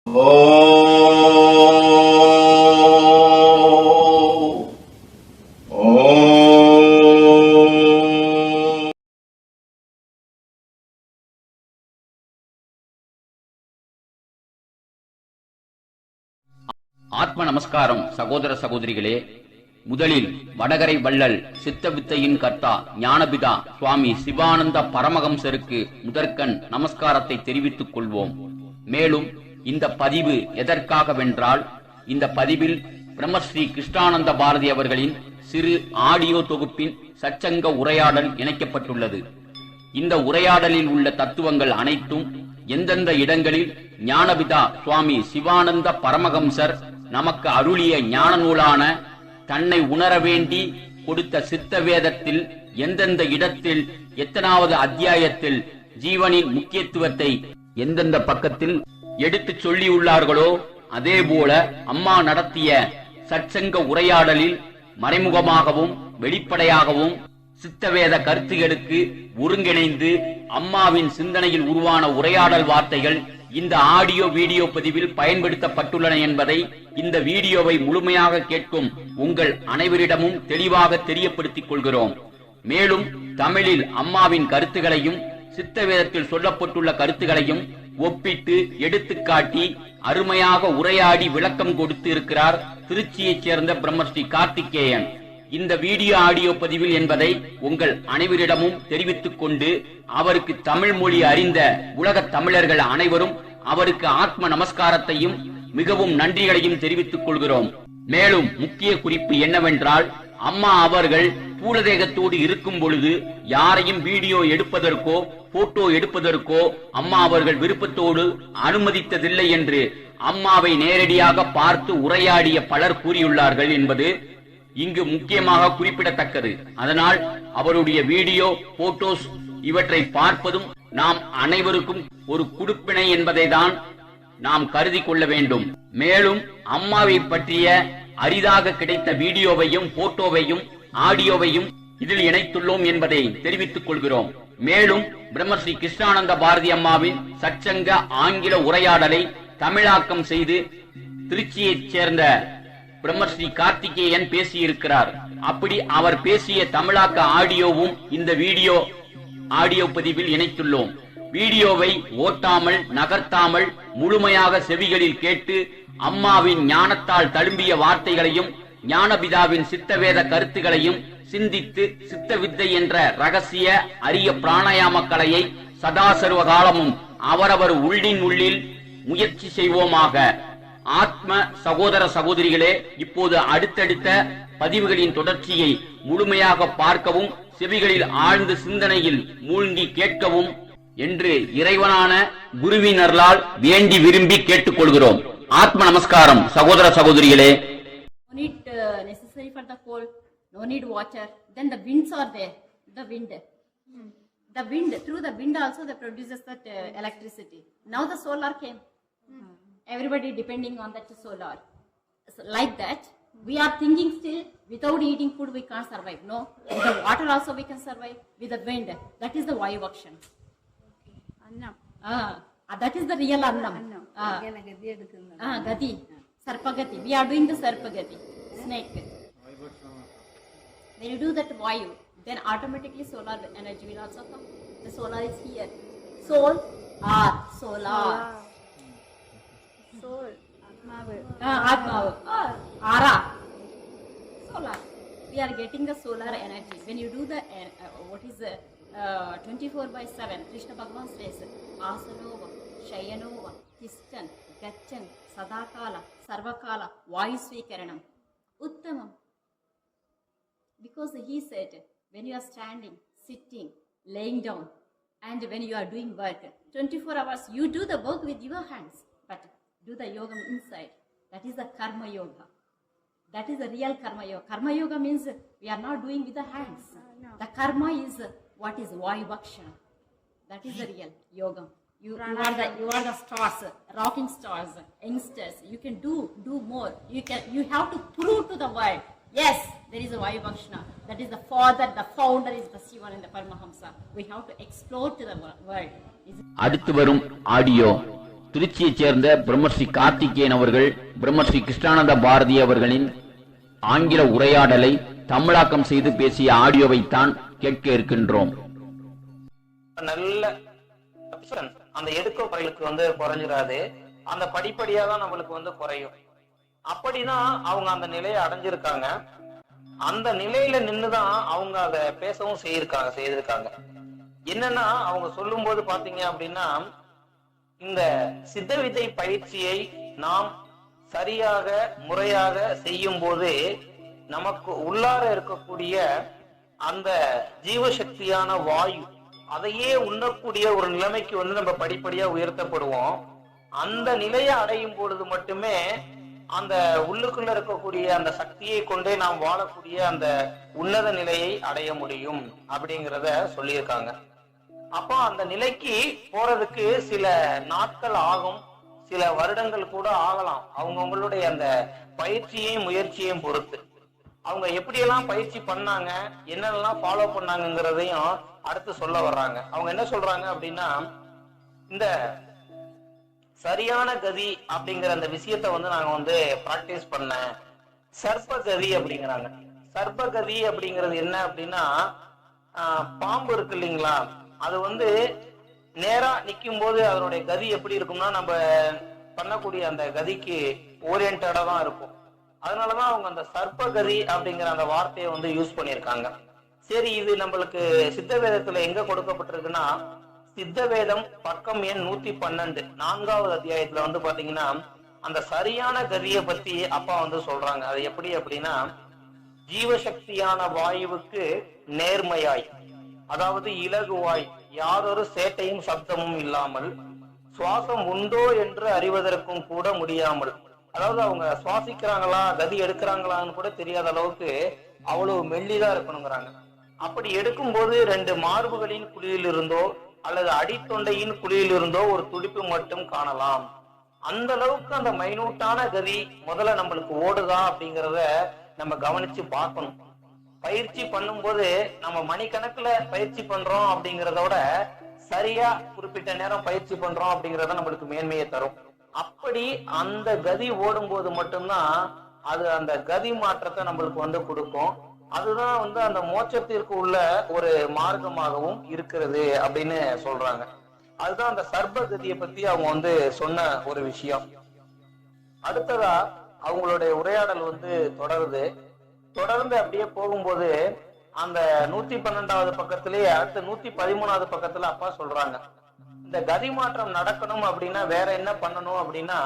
ஆத்ம நமஸ்காரம் சகோதர சகோதரிகளே. முதலில் வடகரை வள்ளல் சித்த வித்தையின் கர்த்தா ஞானபிதா சுவாமி சிவானந்த பரமஹம்சருக்கு முதற்கண் நமஸ்காரத்தை தெரிவித்துக் கொள்வோம். மேலும் இந்த பதிவு எதற்காகவென்றால், இந்த பதிவில் பிரம்மஸ்ரீ கிருஷ்ணானந்த பாரதி அவர்களின் சிறு ஆடியோ தொகுப்பின் சச்சங்க உரையாடல் இணைக்கப்பட்டுள்ளது. இந்த உரையாடலில் உள்ள தத்துவங்கள் அனைத்தும் எந்தெந்த இடங்களில் ஞானபிதா சுவாமி சிவானந்த பரமஹம்சர் நமக்கு அருளிய ஞான நூலான தன்னை உணர வேண்டி கொடுத்த சித்த வேதத்தில் எந்தெந்த இடத்தில் எத்தனாவது அத்தியாயத்தில் ஜீவனின் முக்கியத்துவத்தை எந்தெந்த பக்கத்தில் எடுத்துச் சொல்லியுள்ளார்களோ, அதேபோல அம்மா நடத்திய சற்சங்க உரையாடலில் மறைமுகமாகவும் வெளிப்படையாகவும் சித்தவேத கருத்துகளுக்கு ஒருங்கிணைந்து அம்மாவின் சிந்தனையில் உருவான உரையாடல் வார்த்தைகள் இந்த ஆடியோ வீடியோ பதிவில் பயன்படுத்தப்பட்டுள்ளன என்பதை இந்த வீடியோவை முழுமையாக கேட்கும் உங்கள் அனைவரிடமும் தெளிவாக தெரியப்படுத்திக் கொள்கிறோம். மேலும் தமிழில் அம்மாவின் கருத்துகளையும் சித்தவேதத்தில் சொல்லப்பட்டுள்ள கருத்துகளையும் ஒப்பிட்டு எடுத்துக்காட்டி அருமையாக உரையாடி விளக்கம் கொடுத்து இருக்கிறார் திருச்சியைச் சேர்ந்த பிரம்மஸ்ரீ கார்த்திகேயன். இந்த வீடியோ ஆடியோ பதிவில் என்பதை உங்கள் அனைவரிடமும் தெரிவித்துக் கொண்டு, அவருக்கு தமிழ் மொழி அறிந்த உலக தமிழர்கள் அனைவரும் அவருக்கு ஆத்ம நமஸ்காரத்தையும் மிகவும் நன்றிகளையும் தெரிவித்துக் கொள்கிறோம். மேலும் முக்கிய குறிப்பு என்னவென்றால், அம்மா அவர்கள் பூலதேகத்தோடு இருக்கும் பொழுது யாரையும் வீடியோ எடுப்பதற்கோ போட்டோ எடுப்பதற்கோ அம்மா அவர்கள் விருப்பத்தோடு அனுமதித்ததில்லை என்று அம்மாவை நேரடியாக பார்த்து உரையாடிய பலர் கூறியுள்ளார்கள் என்பது இங்கு முக்கியமாக குறிப்பிடத்தக்கது. அதனால் அவருடைய வீடியோ போட்டோஸ் இவற்றை பார்ப்பதும் நாம் அனைவருக்கும் ஒரு குடுப்பினை என்பதை தான் நாம் கருதி கொள்ள வேண்டும். மேலும் அம்மாவை பற்றிய அரிதாக கிடைத்த வீடியோவையும் போட்டோவையும் ஆடியோவையும் இதில் இணைத்துள்ளோம் என்பதை தெரிவித்துக் கொள்கிறோம். மேலும் பிரம்மஸ்ரீ கிருஷ்ணானந்த பாரதி அம்மாவின் சச்சங்க ஆங்கில உரையாடலை தமிழாக்கம் செய்து திருச்சியைச் சேர்ந்த பிரம்மஸ்ரீ கார்த்திகேயன் பேசியிருக்கிறார். அப்படி அவர் பேசிய தமிழாக்க ஆடியோவும் இந்த வீடியோ ஆடியோ பதிவில் இணைத்துள்ளோம். வீடியோவை ஓட்டாமல் நகர்த்தாமல் முழுமையாக செவிகளில் கேட்டு அம்மாவின் ஞானத்தால் தழும்பிய வார்த்தைகளையும் ஞானபிதாவின் சித்தவேத கருத்துகளையும் சிந்தித்து சித்த வித்தை என்ற ரகசிய அரிய பிராணாயாம கலையை சதாசர்வ காலமும் அவரவர் உள்ளில் முயற்சி செய்வோமாக. ஆத்ம சகோதர சகோதரிகளே, இப்போது அடுத்தடுத்த பதிவுகளின் தொடர்ச்சியை முழுமையாக பார்க்கவும் செவிகளில் ஆழ்ந்து சிந்தனையில் மூழ்கி கேட்கவும் என்று இறைவனான குருவினர்களால் வேண்டி விரும்பி கேட்டுக்கொள்கிறோம். ஆத்ம நமஸ்காரம் சகோதர சகோதரிகளே. No need necessary for the cold, no need water. Then the winds are there. The wind. The wind, through the wind also that produces that electricity. Now the solar came. Everybody depending on that solar. So like that, we are thinking still without eating food we can't survive. No, with the water also we can survive. With the wind, that is the Vayu action. Annam. That is the real Annam. Gati. Sarpagati. We are doing the Sarpagati. Snake. When you do that Vayu, then automatically solar energy will also come. The solar is here. Soul, solar. Soul, Atmavu, Ara, solar. We are getting the solar energy. When you do the, what is the 24/7, Krishna Bhagavan says, Asanova, Shayanova, Tistan, Gachan, Sadakala, Sarvakala, Vayusvikaranam, Uttamam. Because he said, when you are standing, sitting, laying down, and when you are doing work, 24 hours, you do the work with your hands. But do the yoga inside. That is the karma yoga. That is the real karma yoga. Karma yoga means we are not doing with the hands. No. The karma is what is Vayu-Bhaksha. That is the real yoga. You are the stars, rocking stars, youngsters. You can do more. You have to prove to the world. Yes, there is a Vayu-Bhaksha. That is the father, the founder is the Shiva and the Paramahamsa. We have to explore to the world. அடுத்து வரும் audio திருச்சியைச் சேர்ந்த பிரம்மஸ்ரீ கார்த்திகேயன் அவர்கள் பிரம்மஸ்ரீ கிருஷ்ணானந்த பாரதி அவர்களின் ஆங்கில உரையாடலை தமிழாக்கம் செய்து பேசிய ஆடியோவைத்தான் கேட்க இருக்கின்றோம். நல்ல அந்த எடுக்க குறைகளுக்கு குறைஞ்சிடாது, அந்த படிப்படியா தான் நம்மளுக்கு குறையும். அப்படிதான் அவங்க அந்த நிலையை அடைஞ்சிருக்காங்க. அந்த நிலையில நின்னுதான் அவங்க அதை பேசவும் செய்திருக்காங்க. என்னன்னா அவங்க சொல்லும் போது பாத்தீங்க அப்படின்னா, இந்த சித்த வித்தை பயிற்சியை நாம் சரியாக முறையாக செய்யும் போது நமக்கு உள்ளார இருக்கக்கூடிய அந்த ஜீவசக்தியான வாயு அதையே உண்ணக்கூடிய ஒரு நிலைமைக்கு நம்ம படிப்படியா உயர்த்தப்படுவோம். அந்த நிலையை அடையும் பொழுது மட்டுமே அந்த உள்ளுக்குள்ள இருக்கக்கூடிய அந்த சக்தியை கொண்டே நாம் வாழக்கூடிய அந்த உன்னத நிலையை அடைய முடியும் அப்படிங்கிறத சொல்லியிருக்காங்க. அப்போ அந்த நிலைக்கு போறதுக்கு சில நாட்கள் ஆகும், சில வருடங்கள் கூட ஆகலாம். அவங்களுடைய அந்த பயிற்சியையும் முயற்சியையும் பொறுத்து அவங்க எப்படியெல்லாம் பயிற்சி பண்ணாங்க, என்னெல்லாம் ஃபாலோ பண்ணாங்கிறதையும் அடுத்து சொல்ல வர்றாங்க. அவங்க என்ன சொல்றாங்க அப்படின்னா, இந்த சரியான கதி அப்படிங்கிற அந்த விஷயத்த நாங்க பிராக்டிஸ் பண்ண சர்ப்ப கதி அப்படிங்கிறாங்க. சர்ப்ப கதி அப்படிங்கிறது என்ன அப்படின்னா, பாம்பு இருக்கு இல்லைங்களா, அது நேரா நிக்கும் போது அதனுடைய கதி எப்படி இருக்கும்னா நம்ம பண்ணக்கூடிய அந்த கதிக்கு ஓரியன்டா தான் இருக்கும். அதனாலதான் அவங்க அந்த சர்ப்ப கதி அப்படிங்கிற அந்த வார்த்தையை யூஸ் பண்ணியிருக்காங்க. சரி, இது நம்மளுக்கு சித்த வேதத்துல எங்க கொடுக்கப்பட்டிருக்குன்னா, சித்த வேதம் பக்கம் எண் 112 4வது அத்தியாயத்துல பாத்தீங்கன்னா அந்த சரியான கதியை பத்தி அப்பா சொல்றாங்க. அது எப்படி அப்படின்னா, ஜீவசக்தியான வாயுவுக்கு நேர்மையாய், அதாவது இலகுவாய், யாரொரு சேட்டையும் சப்தமும் இல்லாமல், சுவாசம் உண்டோ என்று அறிவதற்கும் கூட முடியாமல், அதாவது அவங்க சுவாசிக்கிறாங்களா கதி எடுக்கிறாங்களான்னு கூட தெரியாத அளவுக்கு அவ்வளவு மெல்லிதா இருக்கணுங்கிறாங்க. அப்படி எடுக்கும் போது 2 மார்புகளின் குழியில் இருந்தோ அல்லது அடித்தொண்டையின் குழியில் இருந்தோ ஒரு துடிப்பு மட்டும் காணலாம். அந்த அளவுக்கு அந்த மைனூட்டான கதி முதல்ல நம்மளுக்கு ஓடுதா அப்படிங்கிறத நம்ம கவனிச்சு பார்க்கணும். பயிற்சி பண்ணும்போது நம்ம மணிக்கணக்குல பயிற்சி பண்றோம் அப்படிங்கிறதோட சரியா குறிப்பிட்ட நேரம் பயிற்சி பண்றோம் அப்படிங்கறத நம்மளுக்கு மேன்மையை தரும். அப்படி அந்த கதி ஓடும் போது மட்டும்தான் அது அந்த கதி மாற்றத்தை நம்மளுக்கு கொடுக்கும். அதுதான் அந்த மோட்சத்திற்கு உள்ள ஒரு மார்க்கமாகவும் இருக்கிறது அப்படின்னு சொல்றாங்க. அதுதான் அந்த சர்ப்ப கதியை பத்தி அவங்க சொன்ன ஒரு விஷயம். அடுத்ததா அவங்களுடைய உரையாடல் தொடருது. தொடர்ந்து அப்படியே போகும்போது அந்த 112வது பக்கத்திலேயே அடுத்த 113வது பக்கத்துல அப்பா சொல்றாங்க, இந்த கதி மாற்றம் நடக்கணும் அப்படின்னா வேற என்ன பண்ணணும் அப்படின்னா,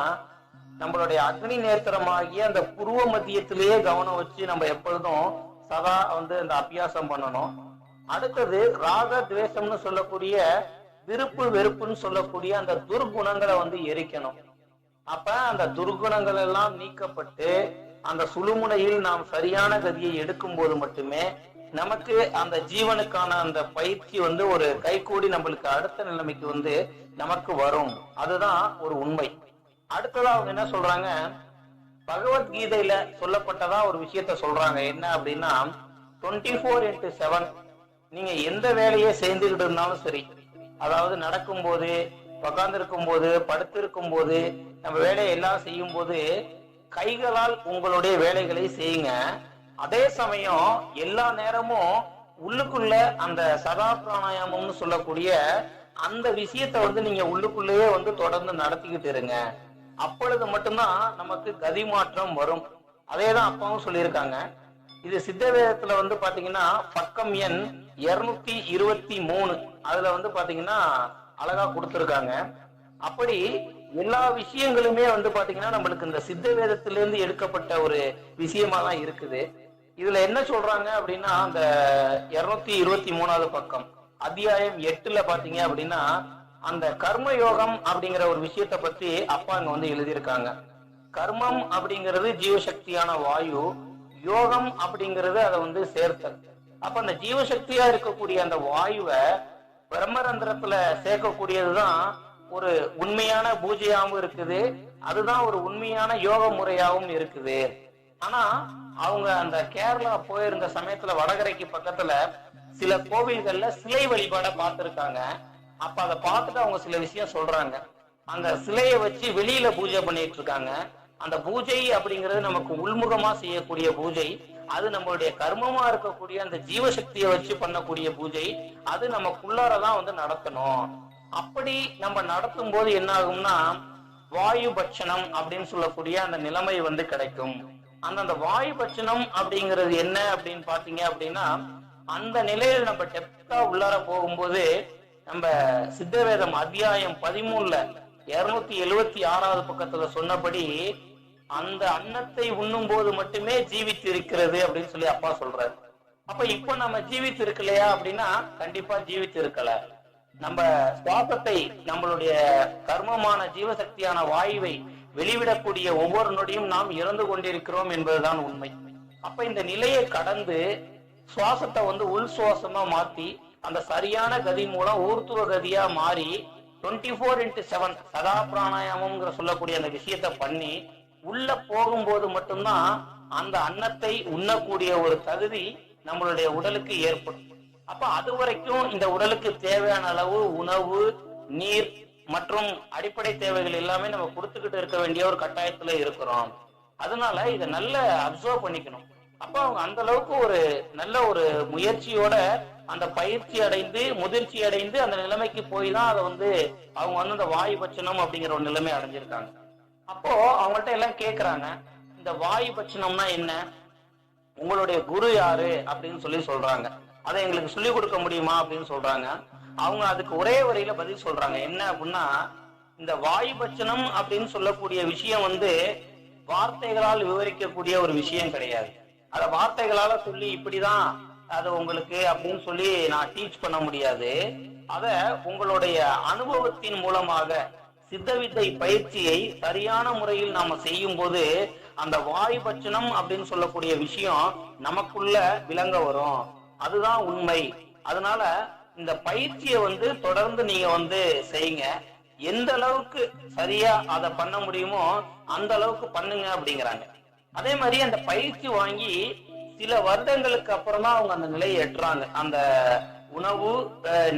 நம்மளுடைய அக்னி நேத்திரமாகிய அந்த புருவ மத்தியத்திலேயே கவனம் வச்சு நம்ம எப்பொழுதும் சதா இந்த அபியாசம் பண்ணணும். அடுத்தது ராக துவேஷம்னு சொல்லக்கூடிய விருப்பு வெறுப்புன்னு சொல்லக்கூடிய அந்த துர்குணங்களை எரிக்கணும். அப்ப அந்த துர்குணங்கள் எல்லாம் நீக்கப்பட்டு அந்த சுழுமுனையில் நாம் சரியான கதியை எடுக்கும் போது மட்டுமே நமக்கு அந்த ஜீவனுக்கான அந்த பயிற்சி ஒரு கைகூடி நம்மளுக்கு அடுத்த நிலைமைக்கு நமக்கு வரும். அதுதான் ஒரு உண்மை. அடுத்ததா அவங்க என்ன சொல்றாங்க, பகவத்கீதையில சொல்லப்பட்டதா ஒரு விஷயத்த சொல்றாங்க. என்ன அப்படின்னா, 24x7 நீங்க எந்த வேலையை செய்துகிட்டு இருந்தாலும் சரி, அதாவது நடக்கும் போது, உட்கார்ந்திருக்கும் போது, படுத்திருக்கும் போது, நம்ம வேலையை எல்லாம் செய்யும் போது கைகளால் உங்களுடைய வேலைகளை செய்யுங்க. அதே சமயம் எல்லா நேரமும் உள்ளுக்குள்ள அந்த சதா பிராணாயாமம்னு சொல்லக்கூடிய அந்த விஷயத்த நீங்க உள்ளுக்குள்ளேயே தொடர்ந்து நடத்திக்கிட்டு இருங்க. அப்பொழுது மட்டும்தான் நமக்கு கதி மாற்றம் வரும். அதேதான் அப்பாவும் சொல்லியிருக்காங்க. இது சித்த வேதத்துல பாத்தீங்கன்னா பக்கம் எண் 223 அதுல பாத்தீங்கன்னா அழகா கொடுத்திருக்காங்க. அப்படி எல்லா விஷயங்களுமே பாத்தீங்கன்னா நம்மளுக்கு இந்த சித்த வேதத்திலிருந்து எடுக்கப்பட்ட ஒரு விஷயமா தான் இருக்குது. இதுல என்ன சொல்றாங்க அப்படின்னா, அந்த 223வது பக்கம் அத்தியாயம் 8ல பாத்தீங்க அப்படின்னா அந்த கர்ம யோகம் அப்படிங்கிற ஒரு விஷயத்த பத்தி அப்பா இங்க எழுதியிருக்காங்க. கர்மம் அப்படிங்கிறது ஜீவசக்தியான வாயு, யோகம் அப்படிங்கிறது அதை சேர்த்தல். அப்ப அந்த ஜீவசக்தியா இருக்கக்கூடிய அந்த வாயுவை பிரம்மரந்திரத்துல சேர்க்கக்கூடியதுதான் ஒரு உண்மையான பூஜையாவும் இருக்குது. அதுதான் ஒரு உண்மையான யோக முறையாவும் இருக்குது. ஆனா அவங்க அந்த கேரளா போயிருந்த சமயத்துல வடகரைக்கு பக்கத்துல சில கோவில்கள்ல சிலை வழிபாட பார்த்திருக்காங்க. அப்ப அதை பார்த்துட்டு அவங்க சில விஷயம் சொல்றாங்க. அந்த சிலையை வச்சு வெளியில பூஜை பண்ணிட்டு இருக்காங்க. அந்த பூஜை அப்படிங்கிறது நமக்கு உள்முகமா செய்யக்கூடிய பூஜை. அது நம்மளுடைய கர்மமா இருக்கக்கூடிய அந்த ஜீவசக்தியை வச்சு பண்ணக்கூடிய பூஜை. அது நமக்குள்ளாரதான் வந்து நடத்தணும். அப்படி நம்ம நடத்தும் போது என்ன ஆகும்னா வாயு பட்சணம் அப்படின்னு சொல்லக்கூடிய அந்த நிலைமை வந்து கிடைக்கும். அந்த வாயு பட்சணம் அப்படிங்கிறது என்ன அப்படின்னு பாத்தீங்க அப்படின்னா, அந்த நிலையில் நம்ம டெப்தா உள்ளார போகும்போது நம்ம சித்தவேதம் அத்தியாயம் 13ல 276வது பக்கத்துல சொன்னபடி அந்த அன்னத்தை உண்ணும் போது மட்டுமே ஜீவித்து இருக்கிறது அப்படின்னு சொல்லி அப்பா சொல்றாரு. அப்ப இப்ப நம்ம ஜீவித்து இருக்கலையா அப்படின்னா கண்டிப்பா ஜீவித்து இருக்கல. நம்ம சுவாசத்தை, நம்மளுடைய கர்மமான ஜீவசக்தியான வாயுவை வெளிவிடக்கூடிய ஒவ்வொரு நொடியும் நாம் இறந்து கொண்டிருக்கிறோம் என்பதுதான் உண்மை. அப்ப இந்த நிலையை கடந்து சுவாசத்தை வந்து உள் சுவாசமா மாத்தி அந்த சரியான கதி மூலம் ஊர்த்துவ கதியா மாறி 24x7 சதா பிராணாயாமம்ங்கிற சொல்லக்கூடிய அந்த விஷயத்த பண்ணி உள்ள போகும்போது மட்டும்தான் அந்த அன்னத்தை உண்ணக்கூடிய ஒரு தகுதி நம்மளுடைய உடலுக்கு ஏற்படும். அப்ப அது வரைக்கும் இந்த உடலுக்கு தேவையான அளவு உணவு, நீர் மற்றும் அடிப்படை தேவைகள் எல்லாமே நம்ம கொடுத்துக்கிட்டு இருக்க வேண்டிய ஒரு கட்டாயத்துல இருக்கிறோம். அதனால இதை நல்ல அப்சர்வ் பண்ணிக்கணும். அப்ப அவங்க அந்த அளவுக்கு ஒரு நல்ல ஒரு முயற்சியோட அந்த பயிற்சி அடைந்து முதிர்ச்சி அடைந்து அந்த நிலைமைக்கு போய் தான் அதை வந்து அவங்க வந்து அந்த வாயு பட்சணம் அப்படிங்கிற ஒரு நிலைமை அடைஞ்சிருக்காங்க. அப்போ அவங்கள்ட்ட எல்லாம் கேக்குறாங்க, இந்த வாயு பட்சணம்னா என்ன, உங்களுடைய குரு யாரு அப்படின்னு சொல்லி சொல்றாங்க. அதை எங்களுக்கு சொல்லிக் கொடுக்க முடியுமா அப்படின்னு சொல்றாங்க. அவங்க அதுக்கு ஒரே வரியில பதில் சொல்றாங்க. என்ன அப்படின்னா, இந்த வாயு பட்சணம் அப்படின்னு சொல்லக்கூடிய விஷயம் வந்து வார்த்தைகளால் விவரிக்கக்கூடிய ஒரு விஷயம் கிடையாது. அத வார்த்தைகளால சொல்லி இப்படிதான் அது உங்களுக்கு அப்படின்னு சொல்லி நான் டீச் பண்ண முடியாது. அத உங்களுடைய அனுபவத்தின் மூலமாக சித்தவித்தை பயிற்சியை சரியான முறையில் நாம செய்யும் போது அந்த வாயு பட்சணம் அப்படின்னு சொல்லக்கூடிய விஷயம் நமக்குள்ள விளங்க வரும். அதுதான் உண்மை. அதனால இந்த பயிற்சியை வந்து தொடர்ந்து நீங்க வந்து செய்யுங்க. எந்த அளவுக்கு சரியா அதை பண்ண முடியுமோ அந்த அளவுக்கு பண்ணுங்க அப்படிங்கிறாங்க. அதே மாதிரி அந்த பயிற்சி வாங்கி சில வருடங்களுக்கு அப்புறம் தான் அவங்க அந்த நிலையை எட்டுறாங்க. அந்த உணவு,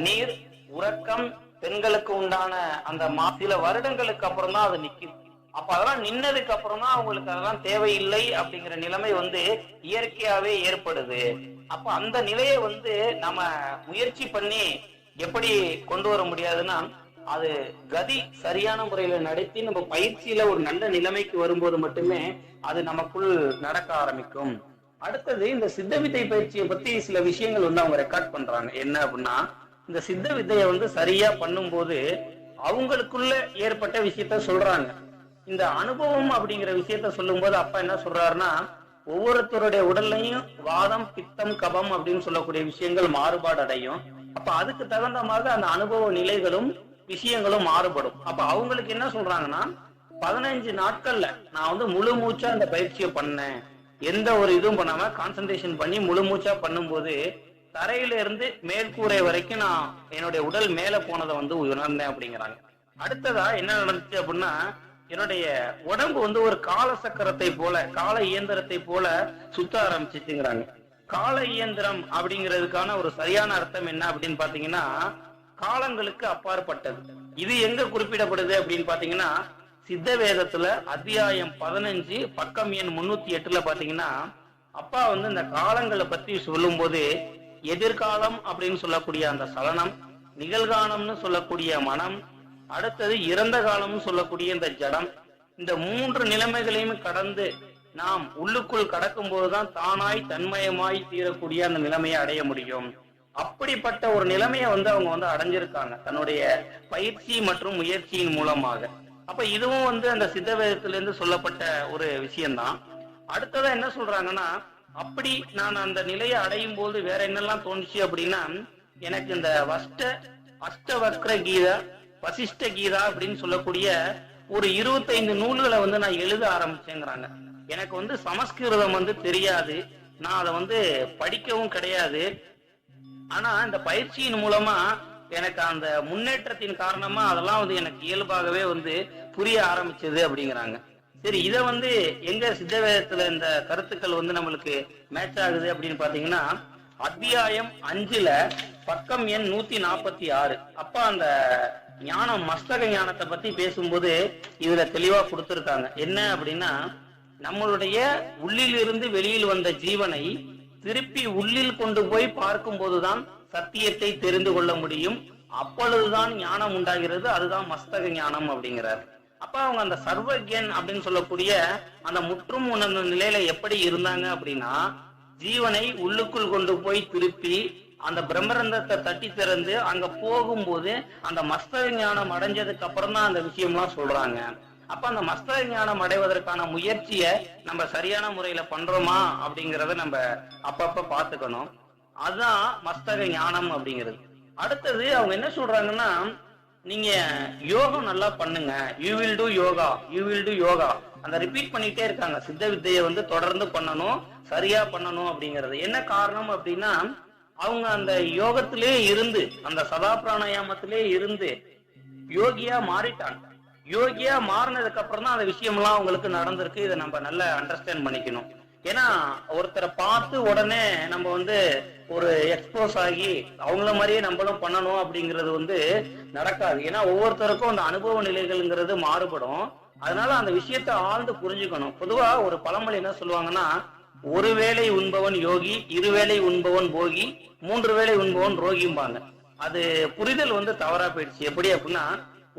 நீர், உறக்கம், பெண்களுக்கு உண்டான அந்த சில வருடங்களுக்கு அப்புறம் தான் அது நிக்குது. அப்ப அதெல்லாம் நின்னதுக்கு அப்புறம் தான் அவங்களுக்கு அதெல்லாம் தேவையில்லை அப்படிங்கிற நிலைமை வந்து இயற்கையாவே ஏற்படுது. அப்ப அந்த நிலையை வந்து நம்ம முயற்சி பண்ணி எப்படி கொண்டு வர முடியாதுன்னா, அது கதி சரியான முறையில நடத்தி நம்ம பயிற்சியில ஒரு நல்ல நிலைமைக்கு வரும்போது மட்டுமே அது நமக்குள் நடக்க ஆரம்பிக்கும். அடுத்தது இந்த சித்த வித்தை பயிற்சியை பத்தி சில விஷயங்கள் வந்து அவங்க ரெக்கார்ட் பண்றாங்க. என்ன அப்படின்னா, இந்த சித்த வித்தையை வந்து சரியா பண்ணும்போது அவங்களுக்குள்ள ஏற்பட்ட விஷயத்த சொல்றாங்க. இந்த அனுபவம் அப்படிங்கிற விஷயத்த சொல்லும் போது அப்பா என்ன சொல்றாருன்னா, ஒவ்வொருத்தருடைய உடல்லையும் வாதம், பித்தம், கபம் அப்படின்னு சொல்லக்கூடிய விஷயங்கள் மாறுபாடு அடையும். அப்ப அதுக்கு தகுந்த மாதிரி அந்த அனுபவ நிலைகளும் விஷயங்களும் மாறுபடும். அப்ப அவங்களுக்கு என்ன சொல்றாங்கன்னா, 15 நாட்கள்ல நான் வந்து முழு மூச்சா அந்த பயிற்சியை பண்ணேன். எந்த ஒரு இதுவும் பண்ணாம கான்சன்ட்ரேஷன் பண்ணி முழு மூச்சா பண்ணும்போது தரையில இருந்து மேற்கூரை வரைக்கும் நான் என்னுடைய உடல் மேல போனதை வந்து உணர்ந்தேன் அப்படிங்கிறாங்க. அடுத்ததா என்ன நடந்துச்சு அப்படின்னா, என்னுடைய உடம்பு வந்து ஒரு கால சக்கரத்தை போல, கால இயந்திரத்தை போல சுத்த ஆரம்பிச்சுங்கிறாங்க. கால இயந்திரம் அப்படிங்கிறதுக்கான ஒரு சரியான அர்த்தம் என்ன அப்படின்னு பாத்தீங்கன்னா, காலங்களுக்கு அப்பாற்பட்டது. இது எங்க குறிப்பிடப்படுது அப்படின்னு பாத்தீங்கன்னா, சித்த வேதத்துல அத்தியாயம் 15 பக்கம் எண் 308ல பாத்தீங்கன்னா, அப்பா வந்து இந்த காலங்களை பத்தி சொல்லும் போது எதிர்காலம் அப்படின்னு சொல்லக்கூடிய அந்த சலனம், நிகழ்காலம்னு சொல்லக்கூடிய மனம், அடுத்தது இறந்த காலம்னு சொல்லக்கூடிய இந்த ஜடம், இந்த 3 நிலைமைகளையும் கடந்து நாம் உள்ளுக்குள் கடக்கும் போதுதான் தானாய் தன்மயமாய் தீரக்கூடிய அந்த நிலைமையை அடைய முடியும். அப்படிப்பட்ட ஒரு நிலைமையை வந்து அவங்க வந்து அடைஞ்சிருக்காங்க தன்னுடைய பயிற்சி மற்றும் முயற்சியின் மூலமாக. அப்ப இதுவும் வந்து அந்த சித்த வேதத்திலிருந்து சொல்லப்பட்ட ஒரு விஷயம்தான். அடுத்ததா என்ன சொல்றாங்கன்னா, அப்படி நான் அந்த நிலையை அடையும் போது வேற என்னெல்லாம் தோணுச்சு அப்படின்னா, எனக்கு இந்த அஷ்டவக்ர கீதா, வசிஷ்ட கீதா அப்படின்னு சொல்லக்கூடிய ஒரு 25 நூல்களை வந்து நான் எழுத ஆரம்பிச்சேங்கிறாங்க. எனக்கு வந்து சமஸ்கிருதம் வந்து தெரியாது, நான் அதை வந்து படிக்கவும் கிடையாது. ஆனா இந்த பயிற்சியின் மூலமா எனக்கு அந்த முன்னேற்றத்தின் காரணமா அதெல்லாம் வந்து எனக்கு இயல்பாகவே வந்து புரிய ஆரம்பிச்சது அப்படிங்கிறாங்க. சரி, இத வந்து எங்க சித்த வேதத்துல இந்த கருத்துக்கள் வந்து நம்மளுக்கு மேட்ச் ஆகுது அப்படின்னு பாத்தீங்கன்னா, அத்தியாயம் 5ல பக்கம் எண் 146 அப்பா அந்த ஞானம் மஸ்தக ஞானத்தை பத்தி பேசும்போது இதுல தெளிவா கொடுத்திருக்காங்க. என்ன அப்படின்னா, நம்மளுடைய உள்ளில் இருந்து வெளியில் வந்த ஜீவனை திருப்பி உள்ளில் கொண்டு போய் பார்க்கும் போதுதான் சத்தியத்தை தெரிந்து கொள்ள முடியும். அப்பொழுதுதான் ஞானம் உண்டாகிறது. அதுதான் மஸ்தக ஞானம் அப்படிங்கிறார். அப்ப அவங்க அந்த சர்வஜன் அப்படின்னு சொல்லக்கூடிய அந்த முற்றும் உணர்ந்த நிலையில எப்படி இருந்தாங்க அப்படின்னா, ஜீவனை உள்ளுக்குள் கொண்டு போய் திருப்பி அந்த பிரம்மரந்தத்தை தட்டி திறந்து அங்க போகும்போது அந்த மஸ்தக ஞானம் அடைஞ்சதுக்கு அப்புறம் தான் அந்த விஷயம்லாம் சொல்றாங்க. அப்ப அந்த மஸ்தக ஞானம் அடைவதற்கான முயற்சியை நம்ம சரியான முறையில பண்றோமா அப்படிங்கறத நம்ம அப்பப்ப பாத்துக்கணும். அதுதான் மஸ்தக ஞானம் அப்படிங்கிறது. அடுத்தது அவங்க என்ன சொல்றாங்கன்னா, நீங்க யோகம் நல்லா பண்ணுங்க, you will do yoga, you will do yoga. அந்த ரிப்பீட் பண்ணிட்டே இருக்காங்க. சித்த வித்தையை தொடர்ந்து பண்ணணும், சரியா பண்ணணும் அப்படிங்கிறது. என்ன காரணம் அப்படின்னா, அவங்க அந்த யோகத்திலே இருந்து, அந்த சதா பிராணாயாமத்திலே இருந்து யோகியா மாறிட்டாங்க. யோகியா மாறினதுக்கு அப்புறம் தான் அந்த விஷயம்லாம் அவங்களுக்கு நடந்திருக்கு. இதை நம்ம நல்லா அண்டர்ஸ்டாண்ட் பண்ணிக்கணும். ஏன்னா ஒருத்தரை பார்த்து உடனே நம்ம ஒரு எக்ஸ்போஸ் ஆகி அவங்கள மாதிரியே நம்மளும் பண்ணணும் அப்படிங்கிறது நடக்காது. ஏன்னா ஒவ்வொருத்தருக்கும் அந்த அனுபவ நிலைகள்ங்கிறது மாறுபடும். அதனால அந்த விஷயத்தை ஆழ்ந்து புரிஞ்சுக்கணும். பொதுவா ஒரு பழமொழி என்ன சொல்லுவாங்கன்னா, ஒரு வேளை உண்பவன் யோகி, இருவேளை உண்பவன் போகி, 3 வேளை உண்பவன் ரோகிம்பாங்க. அது புரிதல் தவறா போயிடுச்சு. எப்படி அப்படின்னா,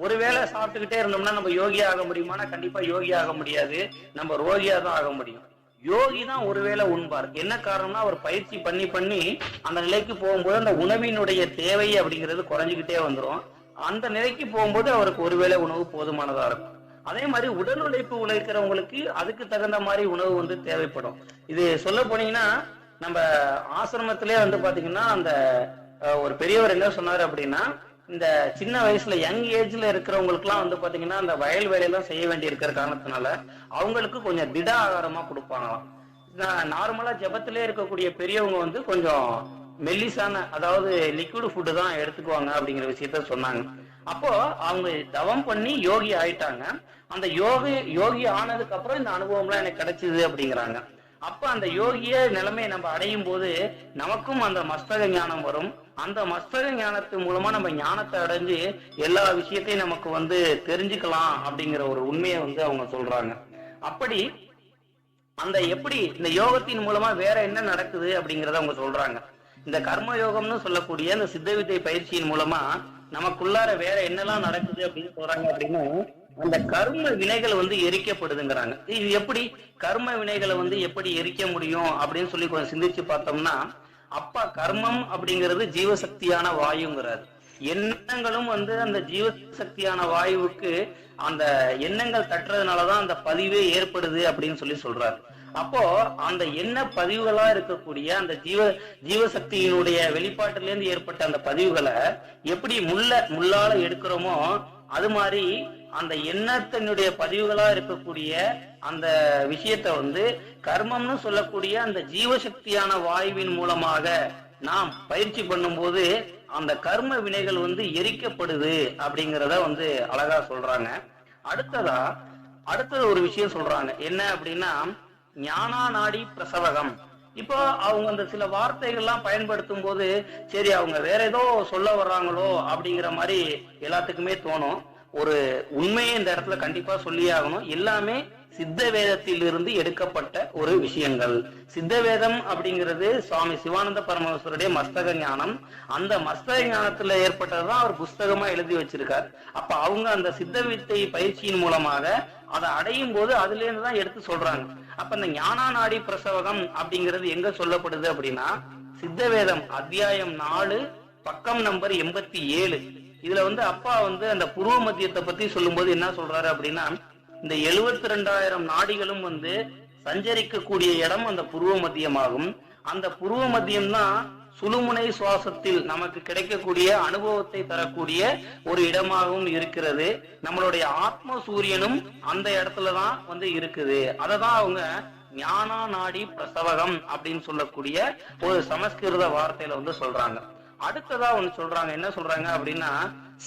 ஒருவேளை சாப்பிட்டுக்கிட்டே இருந்தோம்னா நம்ம யோகியா ஆக முடியுமானா கண்டிப்பா யோகி ஆக முடியாது. நம்ம ரோகியா தான் ஆக முடியும். யோகி தான் ஒருவேளை உண்பார். என்ன காரணம்னா, அவர் பயிற்சி பண்ணி பண்ணி அந்த நிலைக்கு போகும்போது அந்த உணவினுடைய தேவை அப்படிங்கிறது குறைஞ்சிக்கிட்டே வந்துடும். அந்த நிலைக்கு போகும்போது அவருக்கு ஒருவேளை உணவு போதுமானதா இருக்கும். அதே மாதிரி உடல் உழைப்பு உழைக்கிறவங்களுக்கு அதுக்கு தகுந்த மாதிரி உணவு தேவைப்படும். இது சொல்ல போனீங்கன்னா, நம்ம ஆசிரமத்திலே பாத்தீங்கன்னா அந்த ஒரு பெரியவர் என்ன சொன்னாரு அப்படின்னா, இந்த சின்ன வயசுல யங் ஏஜ்ல இருக்கிறவங்களுக்கு எல்லாம் பாத்தீங்கன்னா அந்த வயல் வேலையெல்லாம் செய்ய வேண்டி இருக்கிற காரணத்தினால அவங்களுக்கு கொஞ்சம் திட ஆகாரமா கொடுப்பாங்களாம். நார்மலா ஜபத்திலே இருக்கக்கூடிய பெரியவங்க கொஞ்சம் மெல்லிசான, அதாவது லிக்விட் ஃபுட்டு தான் எடுத்துக்குவாங்க அப்படிங்கிற விஷயத்த சொன்னாங்க. அப்போ அவங்க தவம் பண்ணி யோகி ஆயிட்டாங்க. அந்த யோகி ஆனதுக்கு அப்புறம் இந்த அனுபவம்லாம் எனக்கு கிடைச்சது அப்படிங்கிறாங்க. அப்ப அந்த யோகிய நிலைமையை நம்ம அடையும் போது நமக்கும் அந்த மஸ்தக ஞானம் வரும். அந்த மஸ்தக ஞானத்து மூலமா நம்ம ஞானத்தை அடைஞ்சு எல்லா விஷயத்தையும் நமக்கு தெரிஞ்சுக்கலாம் அப்படிங்கிற ஒரு உண்மையை அவங்க சொல்றாங்க. அப்படி அந்த எப்படி இந்த யோகத்தின் மூலமா வேற என்ன நடக்குது அப்படிங்கறத அவங்க சொல்றாங்க. இந்த கர்ம யோகம்னு சொல்லக்கூடிய இந்த சித்த வித்தை பயிற்சியின் மூலமா நமக்குள்ளார வேற என்னெல்லாம் நடக்குது அப்படின்னு சொல்றாங்க அப்படின்னா, அந்த கர்ம வினைகள் எரிக்கப்படுதுங்கிறாங்க. இது எப்படி கர்ம வினைகளை எப்படி எரிக்க முடியும் அப்படின்னு சொல்லி கொஞ்சம் சிந்திச்சு பார்த்தோம்னா, அப்பா கர்மம் அப்படிங்கிறது ஜீவசக்தியான வாயுங்கிறாரு. எண்ணங்களும் அந்த ஜீவசக்தியான வாயுவுக்கு அந்த எண்ணங்கள் தட்டுறதுனாலதான் அந்த பதிவே ஏற்படுது அப்படின்னு சொல்றாரு. அப்போ அந்த எண்ண பதிவுகளா இருக்கக்கூடிய அந்த ஜீவசக்தியினுடைய வெளிப்பாட்டிலிருந்து ஏற்பட்ட அந்த பதிவுகளை எப்படி முள்ளால எடுக்கிறோமோ, அது மாதிரி அந்த எண்ணத்தினுடைய பதிவுகளா இருக்கக்கூடிய அந்த விஷயத்த கர்மம்னு சொல்லக்கூடிய அந்த ஜீவசக்தியான வாயுவின் மூலமாக நாம் பயிற்சி பண்ணும்போது அந்த கர்ம வினைகள் எரிக்கப்படுது அப்படிங்கிறத அழகா சொல்றாங்க. அடுத்தது ஒரு விஷயம் சொல்றாங்க. என்ன அப்படின்னா, ஞானா நாடி பிரசவகம். இப்போ அவங்க அந்த சில வார்த்தைகள்லாம் பயன்படுத்தும் போது சரி அவங்க வேற ஏதோ சொல்ல வர்றாங்களோ அப்படிங்கிற மாதிரி எல்லாத்துக்குமே தோணும். ஒரு உண்மையை இந்த இடத்துல கண்டிப்பா சொல்லியே ஆகணும். எல்லாமே சித்த வேதத்தில் இருந்து எடுக்கப்பட்ட ஒரு விஷயங்கள். சித்த வேதம் அப்படிங்கிறது சுவாமி சிவானந்த பரமேஸ்வருடைய மஸ்தக ஞானம். அந்த மஸ்தக ஞானத்துல ஏற்பட்டதுதான் அவர் புஸ்தகமா எழுதி வச்சிருக்கார். அப்ப அவங்க அந்த சித்த வித்தை பயிற்சியின் மூலமாக அதை அடையும் போது அதுல இருந்து தான் எடுத்து சொல்றாங்க. அப்ப இந்த ஞானா நாடி பிரசவகம் அப்படிங்கிறது எங்க சொல்லப்படுது அப்படின்னா, சித்த வேதம் அத்தியாயம் 4 பக்கம் நம்பர் 87. இதுல அப்பா அந்த புருவ மத்தியத்தை பத்தி சொல்லும்போது என்ன சொல்றாரு அப்படின்னா, இந்த 72,000 நாடிகளும் சஞ்சரிக்கக்கூடிய இடம் அந்த புருவ மத்தியமாகும். அந்த புருவ மத்தியம் தான் சுழுமுனை சுவாசத்தில் நமக்கு கிடைக்கக்கூடிய அனுபவத்தை தரக்கூடிய ஒரு இடமாகவும் இருக்கிறது. நம்மளுடைய ஆத்ம சூரியனும் அந்த இடத்துலதான் இருக்குது. அததான் அவங்க ஞானா நாடி பிரசவகம் அப்படின்னு சொல்லக்கூடிய ஒரு சமஸ்கிருத வார்த்தையில சொல்றாங்க. அடுத்ததா ஒண்ணு சொல்றாங்க. என்ன சொல்றாங்க அப்படின்னா,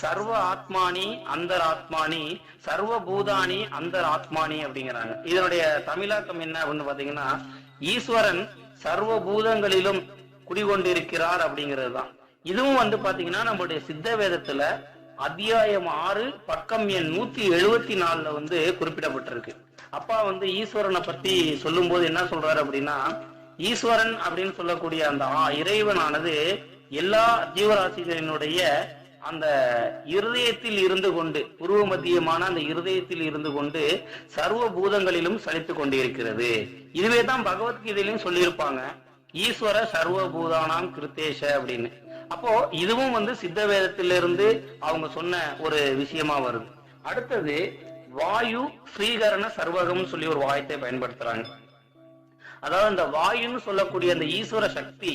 சர்வ ஆத்மானி அந்தர் ஆத்மானி சர்வ பூதானி அந்தர் ஆத்மானி அப்படிங்கிறாங்க. இதனுடைய தமிழாக்கம் என்ன அப்படின்னு பாத்தீங்கன்னா, ஈஸ்வரன் சர்வ பூதங்களிலும் குடிகொண்டிருக்கிறார் அப்படிங்கிறது தான். இதுவும் பாத்தீங்கன்னா நம்மளுடைய சித்த வேதத்துல அத்தியாயம் 6 பக்கம் எண் 174 வந்து குறிப்பிடப்பட்டிருக்கு. அப்பா வந்து ஈஸ்வரனை பத்தி சொல்லும் போது என்ன சொல்றாரு அப்படின்னா, ஈஸ்வரன் அப்படின்னு சொல்லக்கூடிய அந்த இறைவனானது எல்லா ஜீவராசிகளினுடைய அந்த இருதயத்தில் இருந்து கொண்டு, உருவ மத்தியமான அந்த இருதயத்தில் இருந்து கொண்டு சர்வ பூதங்களிலும் சலித்து கொண்டிருக்கிறது. இதுவே தான் பகவத்கீதையிலும் சொல்லியிருப்பாங்க, ஈஸ்வர சர்வ பூதானாம் கிருத்தேஷ அப்படின்னு. அப்போ இதுவும் வந்து சித்த வேதத்திலிருந்து அவங்க சொன்ன ஒரு விஷயமா வருது. அடுத்தது வாயு ஸ்ரீகரண சர்வகம்னு சொல்லி ஒரு வாயத்தை பயன்படுத்துறாங்க. அதாவது இந்த வாயுன்னு சொல்லக்கூடிய அந்த ஈஸ்வர சக்தி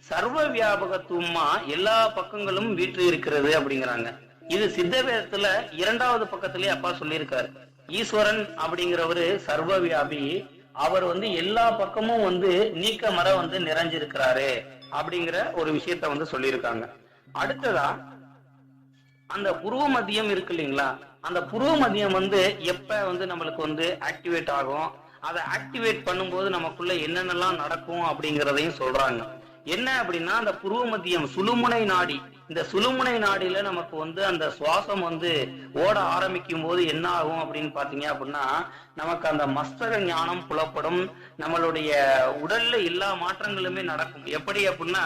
சர்வ வியாபகத்துவமா எல்லா பக்கங்களும் வீற்று இருக்கிறது அப்படிங்கிறாங்க. இது சித்த வேதத்துல 2வது பக்கத்திலேயே அப்பா சொல்லியிருக்காரு. ஈஸ்வரன் அப்படிங்கிறவரு சர்வ வியாபி, அவர் வந்து எல்லா பக்கமும் வந்து நீக்க மர வந்து நிறைஞ்சிருக்கிறாரு அப்படிங்கிற ஒரு விஷயத்த வந்து சொல்லியிருக்காங்க. அடுத்ததா அந்த புருவ மத்தியம் இருக்கு இல்லைங்களா, அந்த புருவ மத்தியம் வந்து எப்ப வந்து நம்மளுக்கு வந்து ஆக்டிவேட் ஆகும், அதை ஆக்டிவேட் பண்ணும்போது நமக்குள்ள என்னென்னலாம் நடக்கும் அப்படிங்கிறதையும் சொல்றாங்க. என்ன அப்படின்னா, அந்த புருவ மத்தியம் சுழுமுனை நாடி, இந்த சுழுமுனை நாடியில நமக்கு வந்து அந்த சுவாசம் வந்து ஓட ஆரம்பிக்கும் போது என்ன ஆகும் அப்படின்னு பாத்தீங்க அப்படின்னா, நமக்கு அந்த மஸ்தக ஞானம் புலப்படும், நம்மளுடைய உடல்ல எல்லா மாற்றங்களுமே நடக்கும். எப்படி அப்படின்னா,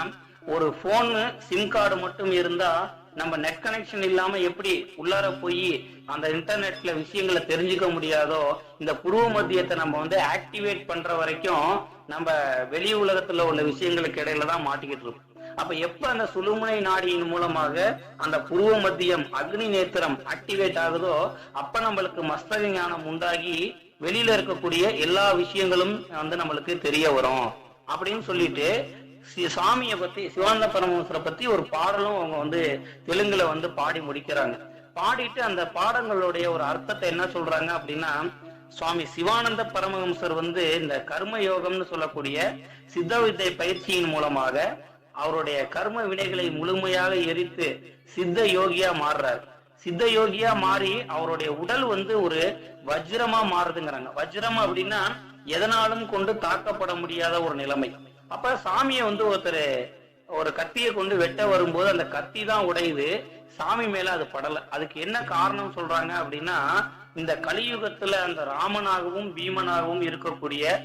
ஒரு போனு சிம் கார்டு மட்டும் இருந்தா நம்ம நெட் கனெக்ஷன் இல்லாம எப்படி உள்ளார போய் அந்த இன்டர்நெட்ல விஷயங்களை தெரிஞ்சுக்க முடியாதோ, இந்த புருவ மத்தியத்தை நம்ம வந்து ஆக்டிவேட் பண்ற வரைக்கும் நம்ம வெளி உலகத்துல உள்ள விஷயங்களுக்கு இடையில தான் மாட்டிக்கிட்டு இருக்கோம். அப்ப எப்ப அந்த சுழுமுனை நாடியின் மூலமாக அந்த புருவ மத்தியம் அக்னி நேத்திரம் ஆக்டிவேட் ஆகுதோ, அப்ப நம்மளுக்கு மஸ்தக ஞானம் உண்டாகி வெளியில இருக்கக்கூடிய எல்லா விஷயங்களும் வந்து நம்மளுக்கு தெரிய வரும் அப்படின்னு சொல்லிட்டு சாமியை பத்தி, சிவானந்த பரமஹம்சரை பத்தி ஒரு பாடலும் அவங்க வந்து தெலுங்குல வந்து பாடி முடிக்கிறாங்க. பாடிட்டு அந்த பாடங்களுடைய ஒரு அர்த்தத்தை என்ன சொல்றாங்க அப்படின்னா, சுவாமி சிவானந்த பரமஹம்சர் வந்து இந்த கர்ம யோகம்னு சொல்லக்கூடிய சித்த வித்தை பயிற்சியின் மூலமாக அவருடைய கர்ம வினைகளை முழுமையாக எரித்து சித்த யோகியா மாறுறாரு. சித்த யோகியா மாறி அவருடைய உடல் வந்து ஒரு வஜ்ரமா மாறுதுங்கிறாங்க. வஜ்ரம் அப்படின்னா எதனாலும் கொண்டு தாக்கப்பட முடியாத ஒரு நிலைமை. அப்ப சாமியை வந்து ஒருத்தர் ஒரு கத்தியை கொண்டு வெட்ட வரும்போது அந்த கத்தி தான் உடையுது, சாமி மேல அது படல. அதுக்கு என்ன காரணம் சொல்றாங்க அப்படின்னா, இந்த கலியுகத்துல அந்த ராமனாகவும் பீமனாகவும் இருக்கக்கூடிய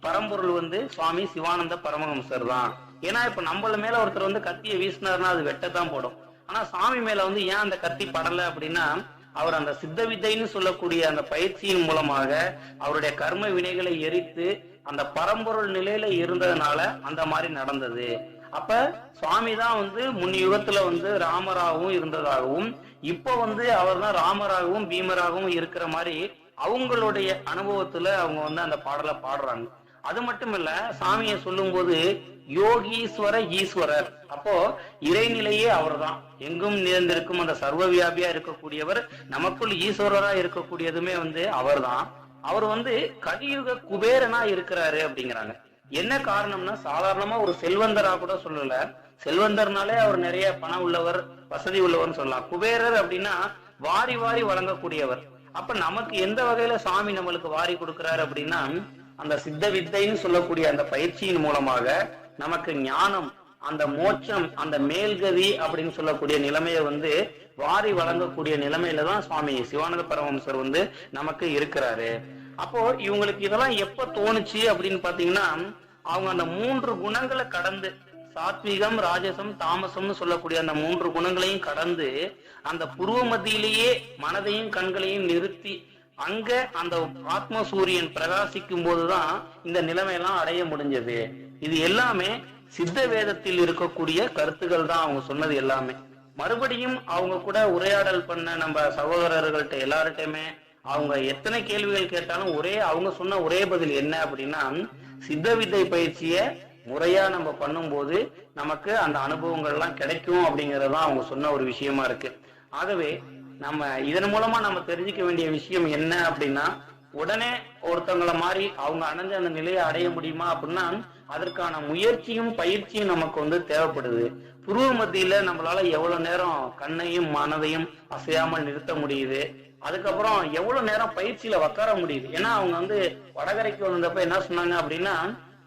பரம்பொருள் வந்து சுவாமி சிவானந்த பரமஹம்சர் தான். ஏன்னா இப்ப நம்மள மேல ஒருத்தர் வந்து கத்தியை வீசினார்னா அது வெட்டத்தான் போடும். ஆனா சாமி மேல வந்து ஏன் அந்த கத்தி படல அப்படின்னா, அவர் அந்த சித்த வித்தைன்னு சொல்லக்கூடிய அந்த பயிற்சியின் மூலமாக அவருடைய கர்ம வினைகளை எரித்து அந்த பரம்பொருள் நிலையில இருந்ததுனால அந்த மாதிரி நடந்தது. அப்ப சுவாமி தான் வந்து முன் யுகத்துல வந்து ராமராகவும் இருந்ததாகவும், இப்ப வந்து அவர் தான் ராமராகவும் பீமராகவும் இருக்கிற மாதிரி அவங்களுடைய அனுபவத்துல அவங்க வந்து அந்த பாடலை பாடுறாங்க. அது மட்டும் இல்ல, சாமியை சொல்லும் போது யோகீஸ்வர ஈஸ்வரர், அப்போ இறைநிலையே அவர் தான், எங்கும் நிறைந்திருக்கும் அந்த சர்வ வியாபியா இருக்கக்கூடியவர், நமக்குள் ஈஸ்வரரா இருக்கக்கூடியதுமே வந்து அவர் தான். அவர் வந்து கலியுக குபேரனா இருக்கிறாரு அப்படிங்கிறாங்க. என்ன காரணம்னா, சாதாரணமா ஒரு செல்வந்தரா கூட சொல்லல, செல்வந்தர்னாலே அவர் நிறைய பணம் உள்ளவர், வசதி உள்ளவர்னு சொல்லலாம். குபேரர் அப்படின்னா வாரி வாரி வழங்கக்கூடியவர். அப்ப நமக்கு எந்த வகையில சாமி நம்மளுக்கு வாரி கொடுக்கிறாரு அப்படின்னா, அந்த சித்த வித்தைன்னு சொல்லக்கூடிய அந்த பயிற்சியின் மூலமாக நமக்கு ஞானம், அந்த மோட்சம், அந்த மேல்கதி அப்படின்னு சொல்லக்கூடிய நிலைமையை வந்து வாரி வழங்கக்கூடிய நிலைமையில தான் சுவாமி சிவானந்த பரமஹம்சர் வந்து நமக்கு இருக்கிறாரு. அப்போ இவங்களுக்கு இதெல்லாம் எப்ப தோணுச்சு அப்படின்னு பாத்தீங்கன்னா, அவங்க அந்த 3 குணங்களை கடந்து, சாத்விகம், ராஜசம், தாமசம்னு சொல்லக்கூடிய அந்த 3 குணங்களையும் கடந்து அந்த புருவ மத்தியிலேயே மனதையும் கண்களையும் நிறுத்தி அங்க அந்த ஆத்ம சூரியன் பிரகாசிக்கும் போதுதான் இந்த நிலைமையெல்லாம் அடைய முடிஞ்சது. இது எல்லாமே சித்த வேதத்தில் இருக்கக்கூடிய கருத்துக்கள் தான் அவங்க சொன்னது எல்லாமே. மறுபடியும் அவங்க கூட உரையாடல் பண்ண நம்ம சகோதரர்கள்ட்ட எல்லார்ட்டையுமே அவங்க எத்தனை கேள்விகள் கேட்டாலும் அவங்க சொன்ன ஒரே பதில் என்ன அப்படின்னா, சித்த வித்தை பயிற்சிய முறையா நம்ம பண்ணும்போது நமக்கு அந்த அனுபவங்கள் எல்லாம் கிடைக்கும் அப்படிங்கறதுதான் அவங்க சொன்ன ஒரு விஷயமா இருக்கு. ஆகவே நம்ம இதன் மூலமா நம்ம தெரிஞ்சுக்க வேண்டிய விஷயம் என்ன அப்படின்னா, உடனே ஒருத்தவங்களை மாதிரி அவங்க அடைஞ்ச அந்த நிலையை அடைய முடியுமா அப்படின்னா, அதற்கான முயற்சியும் பயிற்சியும் நமக்கு வந்து தேவைப்படுது. புருவ மத்தியில நம்மளால எவ்வளவு நேரம் கண்ணையும் மனதையும் அசையாமல் நிறுத்த முடியுது, அதுக்கப்புறம் எவ்வளவு நேரம் பயிற்சியில உட்கார முடியுது. ஏன்னா அவங்க வந்து வடகரைக்கு வந்தப்ப என்ன சொன்னாங்க அப்படின்னா,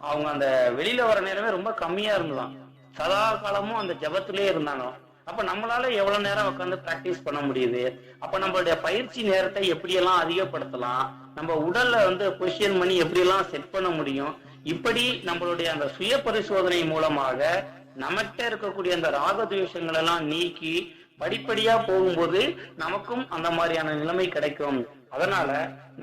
அவங்க அந்த வெளியில வர நேரமே ரொம்ப கம்மியா இருந்ததாம், சதா காலமும் அந்த ஜபத்திலே இருந்தாங்க. அப்ப நம்மளால எவ்வளவு நேரம் உட்காந்து பிராக்டிஸ் பண்ண முடியுது? அப்ப நம்மளுடைய பயிற்சி நேரத்தை எப்படியெல்லாம் அதிகப்படுத்தலாம், நம்ம உடல்ல வந்து பொசிஷன் பண்ணி எப்படியெல்லாம் செட் பண்ண முடியும்? இப்படி நம்மளுடைய அந்த சுய பரிசோதனை மூலமாக நமக்கிட்ட இருக்கக்கூடிய அந்த ராகத்வேஷங்கள் எல்லாம் நீக்கி படிப்படியா போகும்போது நமக்கும் அந்த மாதிரியான நிலைமை கிடைக்கும். அதனால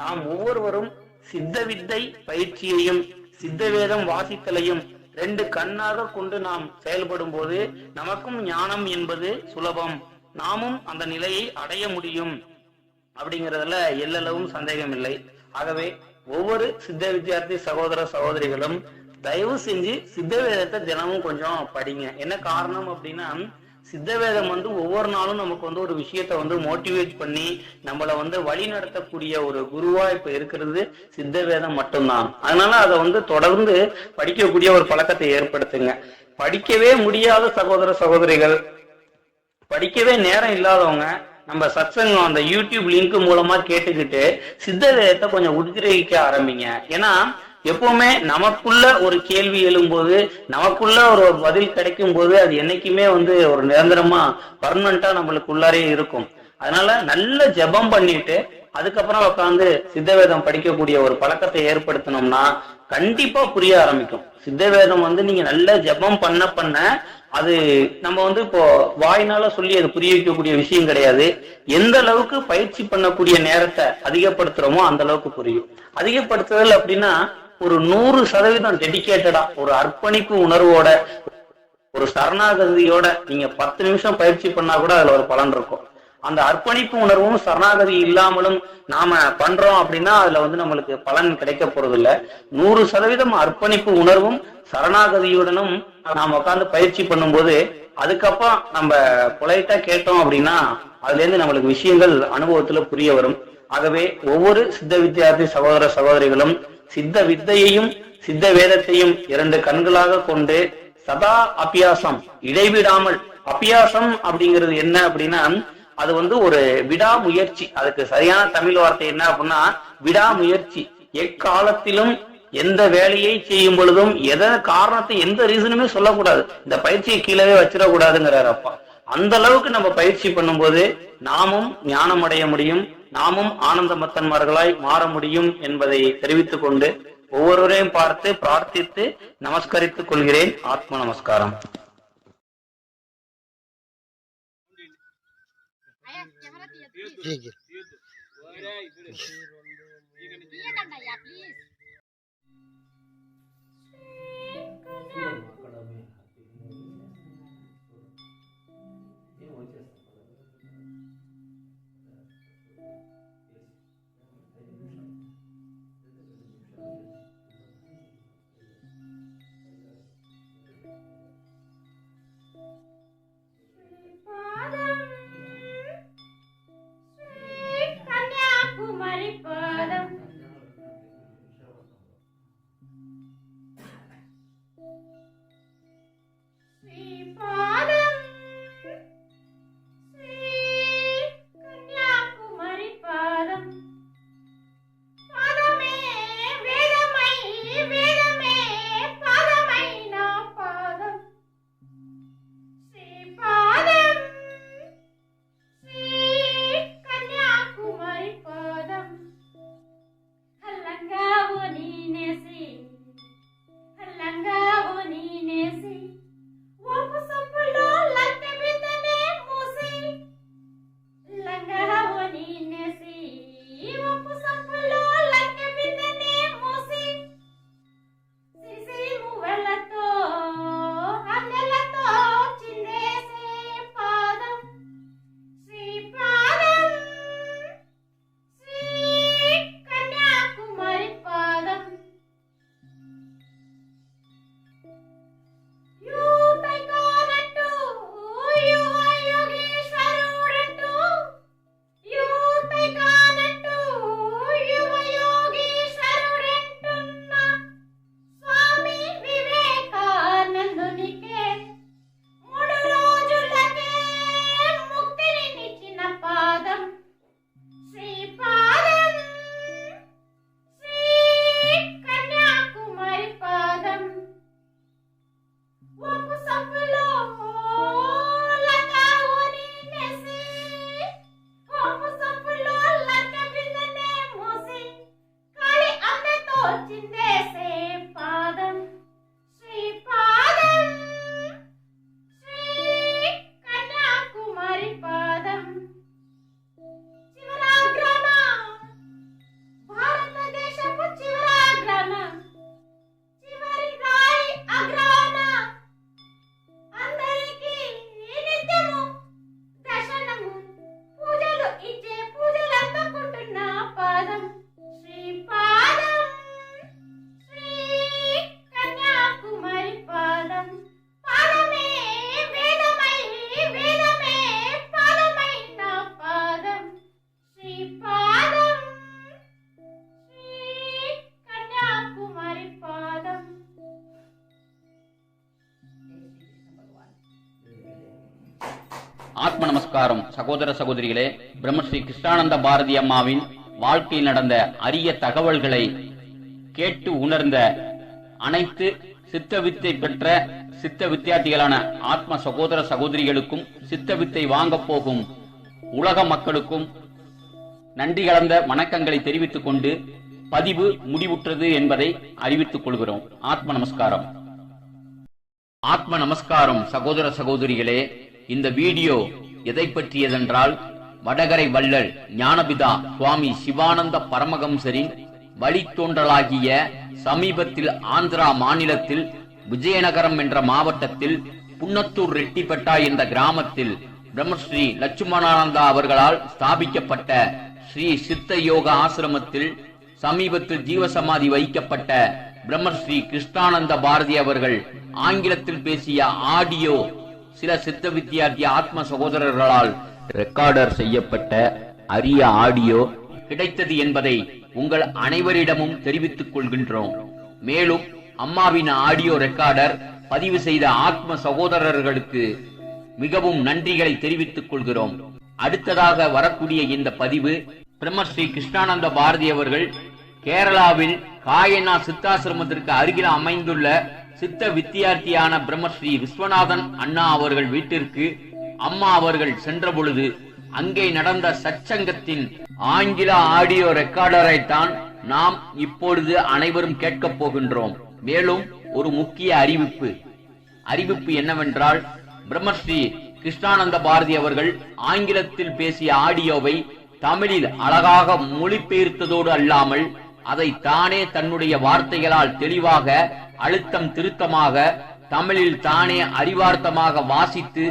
நாம் ஒவ்வொருவரும் சித்த வித்தை பயிற்சியையும் சித்த வேதம் வாசித்தலையும் ரெண்டு கண்ணாக கொண்டு நாம் செயல்படும் போது நமக்கும் ஞானம் என்பது சுலபம், நாமும் அந்த நிலையை அடைய முடியும் அப்படிங்கறதுல எல்லளவும் சந்தேகம் இல்லை. ஆகவே ஒவ்வொரு சித்த வித்தியார்த்தி சகோதர சகோதரிகளும் தயவு செஞ்சு சித்த வேதத்தை தினமும் கொஞ்சம் படிங்க. என்ன காரணம் அப்படின்னா, சித்த வேதம் வந்து ஒவ்வொரு நாளும் நமக்கு வந்து ஒரு விஷயத்த வந்து மோட்டிவேட் பண்ணி நம்மள வந்து வழி நடத்தக்கூடிய ஒரு குருவா இப்ப இருக்கிறது சித்த வேதம் மட்டும்தான். அதனால அதை வந்து தொடர்ந்து படிக்கக்கூடிய ஒரு பழக்கத்தை ஏற்படுத்துங்க. படிக்கவே முடியாத சகோதர சகோதரிகள், படிக்கவே நேரம் இல்லாதவங்க நம்ம சத்சங்கம் அந்த யூடியூப் லிங்க் மூலமா கேட்டுக்கிட்டு சித்த வேதத்தை கொஞ்சம் உத்கிரகிக்க ஆரம்பிங்க. ஏன்னா எப்பவுமே நமக்குள்ள ஒரு கேள்வி எழும்போது, நமக்குள்ள ஒரு பதில் கிடைக்கும் போது அது என்னைக்குமே வந்து ஒரு நிரந்தரமா பர்மனண்டா நம்மளுக்குள்ளாரே இருக்கும். அதனால நல்ல ஜெபம் பண்ணிட்டு அதுக்கப்புறம் உட்காந்து சித்தவேதம் படிக்கக்கூடிய ஒரு பழக்கத்தை ஏற்படுத்தணும்னா கண்டிப்பா புரிய ஆரம்பிக்கும். சித்தவேதம் வந்து நீங்க நல்ல ஜெபம் பண்ண அது நம்ம வந்து இப்போ வாயினால சொல்லி அது புரிய வைக்கக்கூடிய விஷயம் கிடையாது. எந்த அளவுக்கு பயிற்சி பண்ணக்கூடிய நேரத்தை அதிகப்படுத்துறோமோ அந்த அளவுக்கு புரியும். அதிகப்படுத்துதல் அப்படின்னா ஒரு 100% டெடிகேட்டடா, ஒரு அர்ப்பணிப்பு உணர்வோட, ஒரு சரணாகதியோட நீங்க 10 நிமிஷம் பயிற்சி பண்ணா கூட அதுல ஒரு பலன் இருக்கும். அந்த அர்ப்பணிப்பு உணர்வும் சரணாகதி இல்லாமலும் நாம பண்றோம் அப்படின்னா அதுல வந்து நம்மளுக்கு பலன் கிடைக்க போறது இல்ல. 100% அர்ப்பணிப்பு உணர்வும் சரணாகதியுடனும் நாம உட்காந்து பயிற்சி பண்ணும்போது அதுக்கப்புறம் நம்ம பொலைட்டா கேட்டோம் அப்படின்னா அதுல இருந்து நம்மளுக்கு விஷயங்கள் அனுபவத்துல புரிய வரும். ஆகவே ஒவ்வொரு சித்த வித்தியார்த்தி சகோதர சகோதரிகளும் சித்த வித்தையையும் சித்த வேதத்தையும் 2 கண்களாக கொண்டு சதா அபியாசம், இடைவிடாமல். அபியாசம் அப்படிங்கிறது என்ன அப்படின்னா அது வந்து ஒரு விடாமுயற்சி. அதுக்கு சரியான தமிழ் வார்த்தை என்ன அப்படின்னா விடாமுயற்சி. எக்காலத்திலும் எந்த வேலையை செய்யும் பொழுதும் காரணத்தை எந்த ரீசனுமே சொல்லக்கூடாது. இந்த பயிற்சியை கீழவே வச்சிடக்கூடாதுங்கிறார் அப்பா. அந்த அளவுக்கு நம்ம பயிற்சி பண்ணும்போது நாமும் ஞானம் அடைய முடியும், நாமும் ஆனந்த மத்தன்மார்களாய் மாற முடியும் என்பதை தெரிவித்துக் கொண்டு ஒவ்வொருவரையும் பார்த்து பிரார்த்தித்து நமஸ்கரித்துக் கொள்கிறேன். ஆத்ம நமஸ்காரம். Langawo ni nesi, wopu sopuli చిందేసే పాదం శ్రీపాదం శ్రీ కన్యాకుమారి పాదం చివరాగ్రమ భారతదేశపు చివరాగ్రమ చివరి రాయి అగ్రాన అందరికీ నిత్యము దర్శనము పూజలు ఇచ్చే పూజలు అందుకుంటున్న పాదం శ్రీపాదం శ్రీ కన్యాకుమారి పాదం పాదమే వేదమై వేదమే పాదమై నా పాదం శ్రీపాదం శ్రీ కన్యాకుమారి పాదం. ஆத்ம நமஸ்காரம் சகோதர சகோதரிகளே. பிரம்மஸ்ரீ கிருஷ்ணானந்த பாரதி அம்மாவின் வாழ்க்கையில் நடந்த அரிய தகவல்களை கேட்டு உணர்ந்த அனைத்து சித்த வித்தை பெற்ற சித்த வித்தியார்த்திகளான ஆத்ம சகோதர சகோதரிகளுக்கும் சித்த வித்தை வாங்க போகும் உலக மக்களுக்கும் நன்றி கலந்த வணக்கங்களை தெரிவித்துக் கொண்டு பதிவு முடிவுற்றது என்பதை அறிவித்துக் கொள்கிறோம். ஆத்ம நமஸ்காரம். ஆத்ம நமஸ்காரம் சகோதர சகோதரிகளே. இந்த வீடியோ எதை பற்றியதென்றால், வடகரை வள்ளல் ஞானபிதா சுவாமி சிவானந்த பரமஹம்சரின் வழித்தோன்றலாகிய சமீபத்தில் ஆந்திரா மாநிலத்தில் விஜயநகரம் என்ற மாவட்டத்தில் புன்னத்தூர் ரெட்டிப்பட்டா என்ற கிராமத்தில் பிரம்மஸ்ரீ லட்சுமணானந்தா அவர்களால் ஸ்தாபிக்கப்பட்ட ஸ்ரீ சித்த யோக ஆசிரமத்தில் சமீபத்தில் ஜீவசமாதி வைக்கப்பட்ட பிரம்மஸ்ரீ கிருஷ்ணானந்த பாரதி அவர்கள் ஆங்கிலத்தில் பேசிய ஆடியோ சில சித்த வித்தியார்த்தி ஆத்ம சகோதரர்களால் ரெக்கார்டர் செய்யப்பட்ட அரிய ஆடியோ கிடைத்தது என்பதை உங்கள் அனைவரிடமும் தெரிவித்துக் கொள்கின்றோம். மேலும் அம்மாவின் ஆடியோ ரெக்கார்டர் பதிவு செய்த ஆத்ம சகோதரர்களுக்கு மிகவும் நன்றிகளை தெரிவித்துக் கொள்கிறோம். அடுத்ததாக வரக்கூடிய இந்த பதிவு பிரம்மஸ்ரீ கிருஷ்ணானந்த பாரதி அவர்கள் கேரளாவில் காயனா சித்தாசிரமத்திற்கு அருகில் அமைந்துள்ள சித்த வித்தியார்த்தியான பிரம்மஸ்ரீ விஸ்வநாதன் அண்ணா அவர்கள் வீட்டிற்கு அம்மா அவர்கள் சென்ற பொழுது அங்கே நடந்த சச்சங்கத்தின் ஆங்கில ஆடியோ ரெக்கார்டரை தான் நாம் இப்பொழுது அனைவரும் கேட்கப் போகின்றோம். மேலும் ஒரு முக்கிய அறிவிப்பு என்னவென்றால், பிரம்மஸ்ரீ கிருஷ்ணானந்த பாரதி அவர்கள் ஆங்கிலத்தில் பேசிய ஆடியோவை தமிழில் அழகாக மொழிபெயர்த்ததோடு அல்லாமல் அதை தானே தன்னுடைய வார்த்தைகளால் தெளிவாக அழுத்தம் திருத்தமாக தமிழில் தானே அறிவார்த்தமாக வாசித்து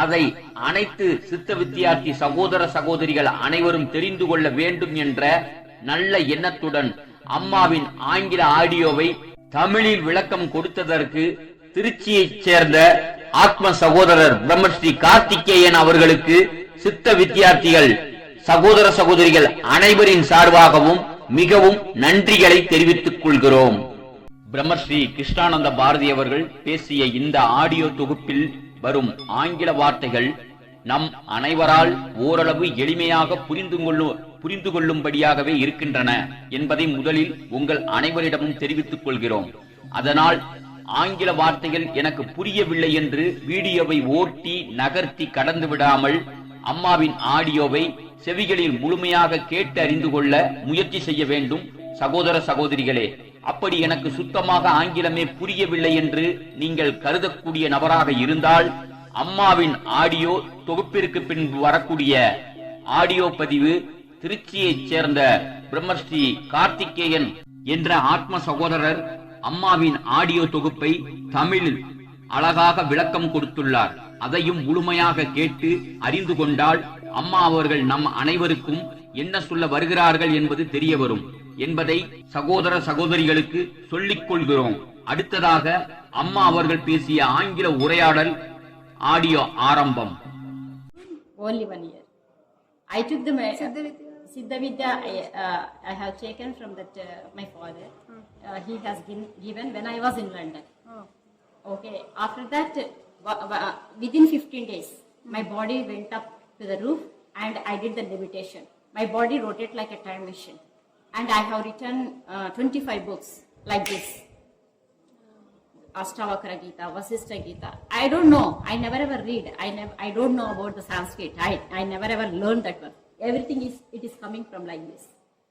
அதை அனைத்து சித்த வித்தியார்த்தி சகோதர சகோதரிகள் அனைவரும் தெரிந்து கொள்ள வேண்டும் என்ற நல்ல எண்ணத்துடன் அம்மாவின் ஆங்கில ஆடியோவை தமிழில் விளக்கம் கொடுத்ததற்கு திருச்சியைச் சேர்ந்த ஆத்ம சகோதரர் பிரம்மஸ்ரீ கார்த்திகேயன் அவர்களுக்கு சித்த வித்தியார்த்திகள் சகோதர சகோதரிகள் அனைவரின் சார்பாகவும் மிகவும் நன்றிகளை தெரிவித்துக் கொள்கிறோம். பிரம்மஸ்ரீ கிருஷ்ணானந்த பாரதி அவர்கள் பேசிய இந்த ஆடியோ தொகுப்பில் வரும் ஆங்கில வார்த்தைகள் நம் அனைவரால் ஓரளவு எளிமையாக புரிந்து கொள்ளும்படியாகவே இருக்கின்றன என்பதை முதலில் உங்கள் அனைவரிடமும் தெரிவித்துக் கொள்கிறோம். அதனால் ஆங்கில வார்த்தைகள் எனக்கு புரியவில்லை என்று வீடியோவை ஓட்டி நகர்த்தி கடந்து விடாமல் அம்மாவின் ஆடியோவை செவிகளில் முழுமையாக கேட்டு அறிந்து கொள்ள முயற்சி செய்ய வேண்டும் சகோதர சகோதரிகளே. அப்படி எனக்கு சுத்தமாக ஆங்கிலமே புரியவில்லை என்று நீங்கள் கருதக்கூடிய நபராக இருந்தால், அம்மாவின் ஆடியோ தொகுப்பிற்கு பின்பு வரக்கூடிய ஆடியோ பதிவு திருச்சியைச் சேர்ந்த பிரம்மஸ்ரீ கார்த்திகேயன் என்ற ஆத்ம சகோதரர் அம்மாவின் ஆடியோ தொகுப்பை தமிழில் அழகாக விளக்கம் கொடுத்துள்ளார். அதையும் முழுமையாக கேட்டு அறிந்து கொண்டால் அம்மா அவர்கள் நம் அனைவருக்கும் என்ன சொல்ல வருகிறார்கள் என்பது தெரிய வரும் என்பதை சகோதர சகோதரிகளுக்கு சொல்லிக் கொள்கிறோம். அடுத்ததாக அம்மா அவர்கள் பேசிய ஆங்கில உரையாடல் ஆடியோ ஆரம்பம். Only 1 year. I took the Siddha Vidya. I have taken from that my father. He has given when I was in London. Okay. After that, within 15 days, my body went up to the roof and I did the levitation. My body rotated like a time machine. And I have written 25 books like this. Ashtavakra Gita, Vasishtha Gita. I don't know. I never ever read. I don't know about the Sanskrit. I never ever learned that one. Everything is coming from like this.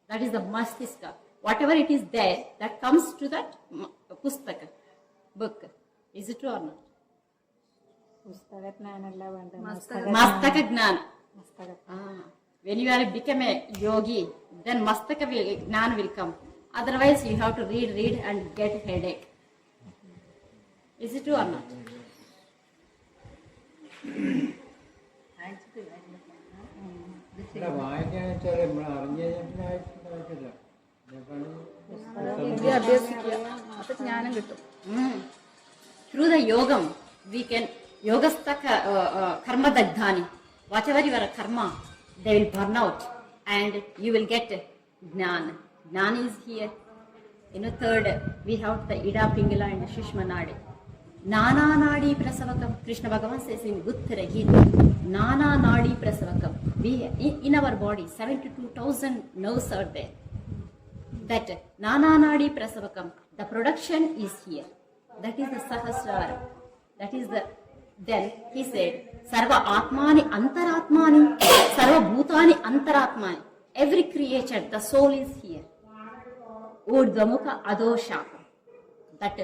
That is the Mastiska. whatever it is there, that comes to that pustaka, book. Is it true or not? Mastaka Gnana. When you are become a yogi, then Mastaka Gnana will come. Otherwise, you have to read and get headache. Is it true or not? Through the yogam, we can yogastha karma dagdhani. Whatever your karma, they will burn out and you will get jnana. Jnana is here. Third, we have the Ida Pingala and Shishma Nadi. Nana Nadi Prasavakam. Krishna Bhagavan says in Uttara Gita, Nana Nadi Prasavakam. We, in our body, 72,000 nerves are there. That Nana Nadi Prasavakam, the production is here. That is the Sahasrara. That is the, then he said, Sarva Atmani Antaratmani, Sarva Bhutani Antaratmani. Every creature, the soul is here. Urdhvamukha Adoshaka. That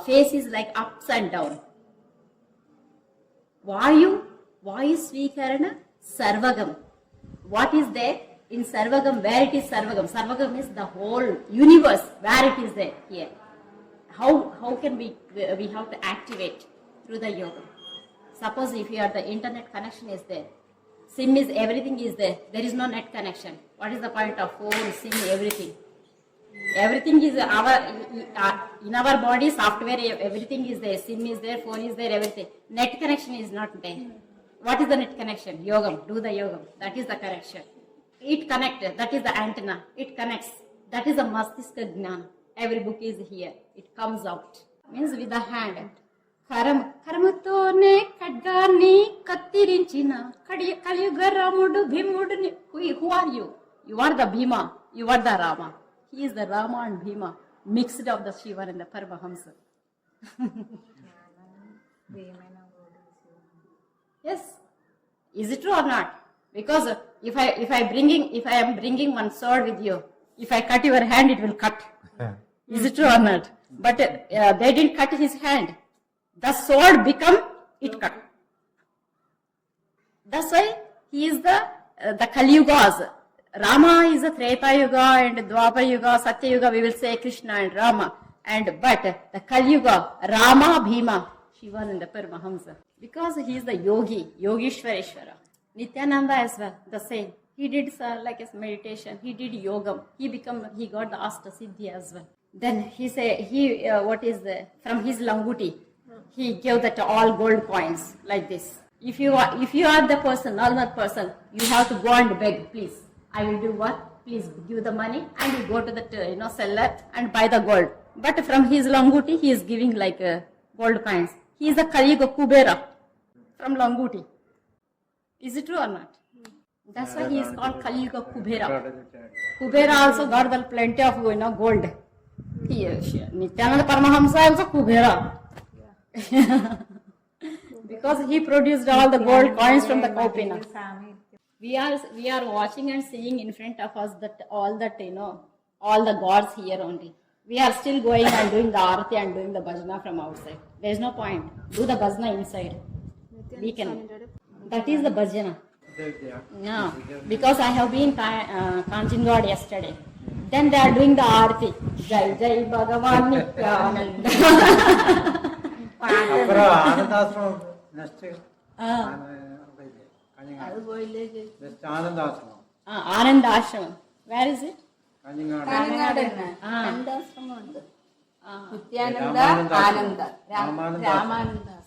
face is like ups and down. Vayu Svikarana Sarvagam. What is there in Sarvagam? Where it is Sarvagam? Sarvagam is the whole universe, where it is there here. How can we have to activate through the yoga? Suppose if the internet connection is there, SIM is, everything is there. There is no net connection. What is the point of phone, SIM, everything? Everything is in our body, software, everything is there. SIM is there, phone is there, everything. Net connection is not there. What is the net connection? Yogam, do the yogam. That is the connection. It connects, that is the antenna. It connects. That is the Mastiska Gnana. Every book is here. It comes out. Means with the hand. Karamatone Kadgani Katirinchina Kaliyuga Ramudu Bhimudu. Who are you? You are the Bhima. You are the Rama. He is the Rama and Bhima, mixed of the Shiva and the Paramahamsa. Yes. Is it true or not? Because if I am bringing one sword with you, if I cut your hand, it will cut. Is it true or not? But they didn't cut his hand. The sword become it cut. That's why he is the Kali Yugas. Rama is a Treta Yuga and Dwapar Yuga, Satya Yuga, we will say Krishna and Rama. But the Kali Yuga, Rama, Bhima, Shiva and the Paramahamsa. Because he is the yogi, Yogishwareshwara. Nityananda as well, the same. He did like a meditation, he did yogam, he got the Asta Siddhi as well. Then he said, from his languti, he gave that all gold coins like this. If you are the person, normal person, you have to go and beg, please. I will do what? Please give the money, and you go to the seller and buy the gold. But from his languti, he is giving like gold coins. He is a Kaliyuga Kubera from languti. Is it true or not? That's why he is called Kaliyuga Kubera. Kubera also got the plenty of gold. Nityananda Paramahamsa also Kubera. Because he produced all the gold coins from the Kaupina. We are watching and seeing in front of us all the gods here only. We are still going and doing the arati and doing the bhajana from outside. There is no point. Do the bhajana inside. We can. That is the bhajana. No, because I have been Kanchingarh yesterday. Then they are doing the arati. Jai Jai Bhagavan Nityananda. Anand Ashram. Where is it? Nityananda, Ananda,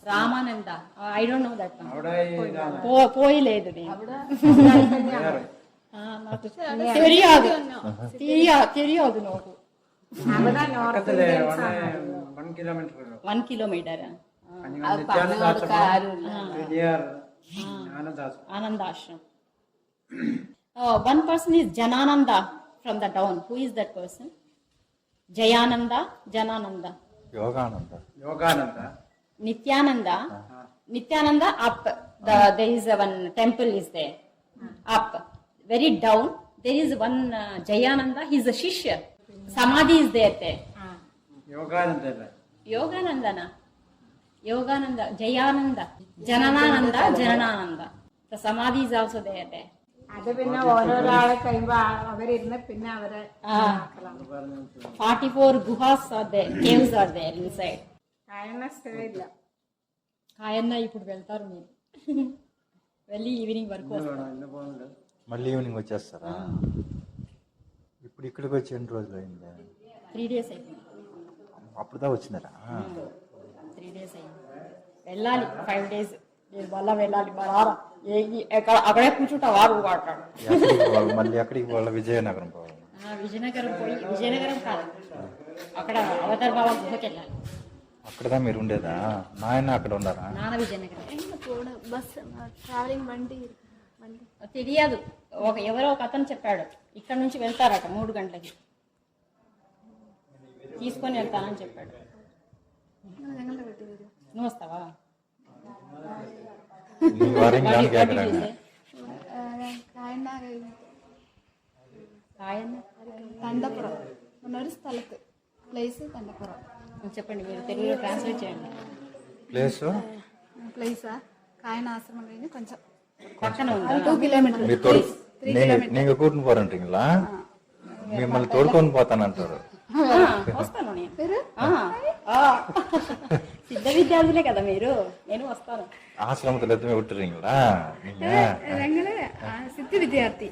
Ramananda. I don't know that one. Poiledu name. Theriyadu noku. 1 kilometer. Anandashram. One person is Janananda from the down. Who is that person? Jayananda, Janananda. Yogananda. Nityananda up. There is one temple is there. Up. Very down. there is one Jayananda, he is a Shishya. Samadhi is there. Yoganand இல்ல. Yoganandana. Yogananda, Jayananda, Janananda, Janananda. The Samadhi is also there. അത് പിന്നെ ഓരോരാളെ കഴിയുമ്പോ അവരിരുന്ന് പിന്നെ അവരെ 44 guhas are there, caves are there inside. కాయన స్థిరమిല്ല. కాయన్న ఇప్పుడు వెళ్తారు మీరు వెళ్ళి ఈవినింగ్ వరకు వస్తారు. మళ్ళీ ఈవినింగ్ వచ్చేస్తారా? ఇప్పుడు ఇక్కడికి వచ్చి ఎన్ని రోజులు అయిందా? 3 days అయింది. అప్పుడుదా వచ్చినారా? 3 days అయింది. వెళ్ళాలి 5 days. నేను మళ్ళా వెళ్ళాలి. మళ్ళా అక్కడే కూర్చుంటా వారు మాట్లాడు. మళ్ళీ ఎక్కడికి పోవాలి? విజయనగరం పోవాలి. విజయనగరం పోయి విజయనగరం కాదు, అక్కడ అవతార్ బాబా గుహకి వెళ్ళాలి. అక్కడదా మీరు ఉండేదా? నాయన అక్కడ ఉన్నారా? నాన్న విజయనగరం. బస్ ట్రావెలింగ్ బండి తెలియదు, ఎవరో ఒక అతను చెప్పాడు ఇక్కడ నుంచి వెళ్తారట 3 గంటలకి తీసుకొని వెళ్తానని చెప్పాడు. నువ్వు వస్తావా? തണ്ടപ്പുറം എന്നൊരു സ്ഥലത്ത് പ്ലേസ് തണ്ടപ്പുറം. చెప్పండి, మీరు తెలుగులో ట్రాన్స్లేట్ చేయండి. ప్లేసా కాయన ఆశ్రమం കഴിഞ്ഞ് కొంచెం పక్కన ఉంది. 2 kilometers. நீங்க கூட்டின்னு போறேன்றீங்களா? మిమ్మల్ని తోడుకొని పోతానంటారు. వస్తాను నేను. సిద్ధ విద్యార్థులే కదా మీరు, నేను వస్తాను. ஆசிரமத்துல எதுவுமே விட்டுறீங்களா நீங்க? ഞങ്ങള് സിദ്ധി വിദ്യാർത്ഥി.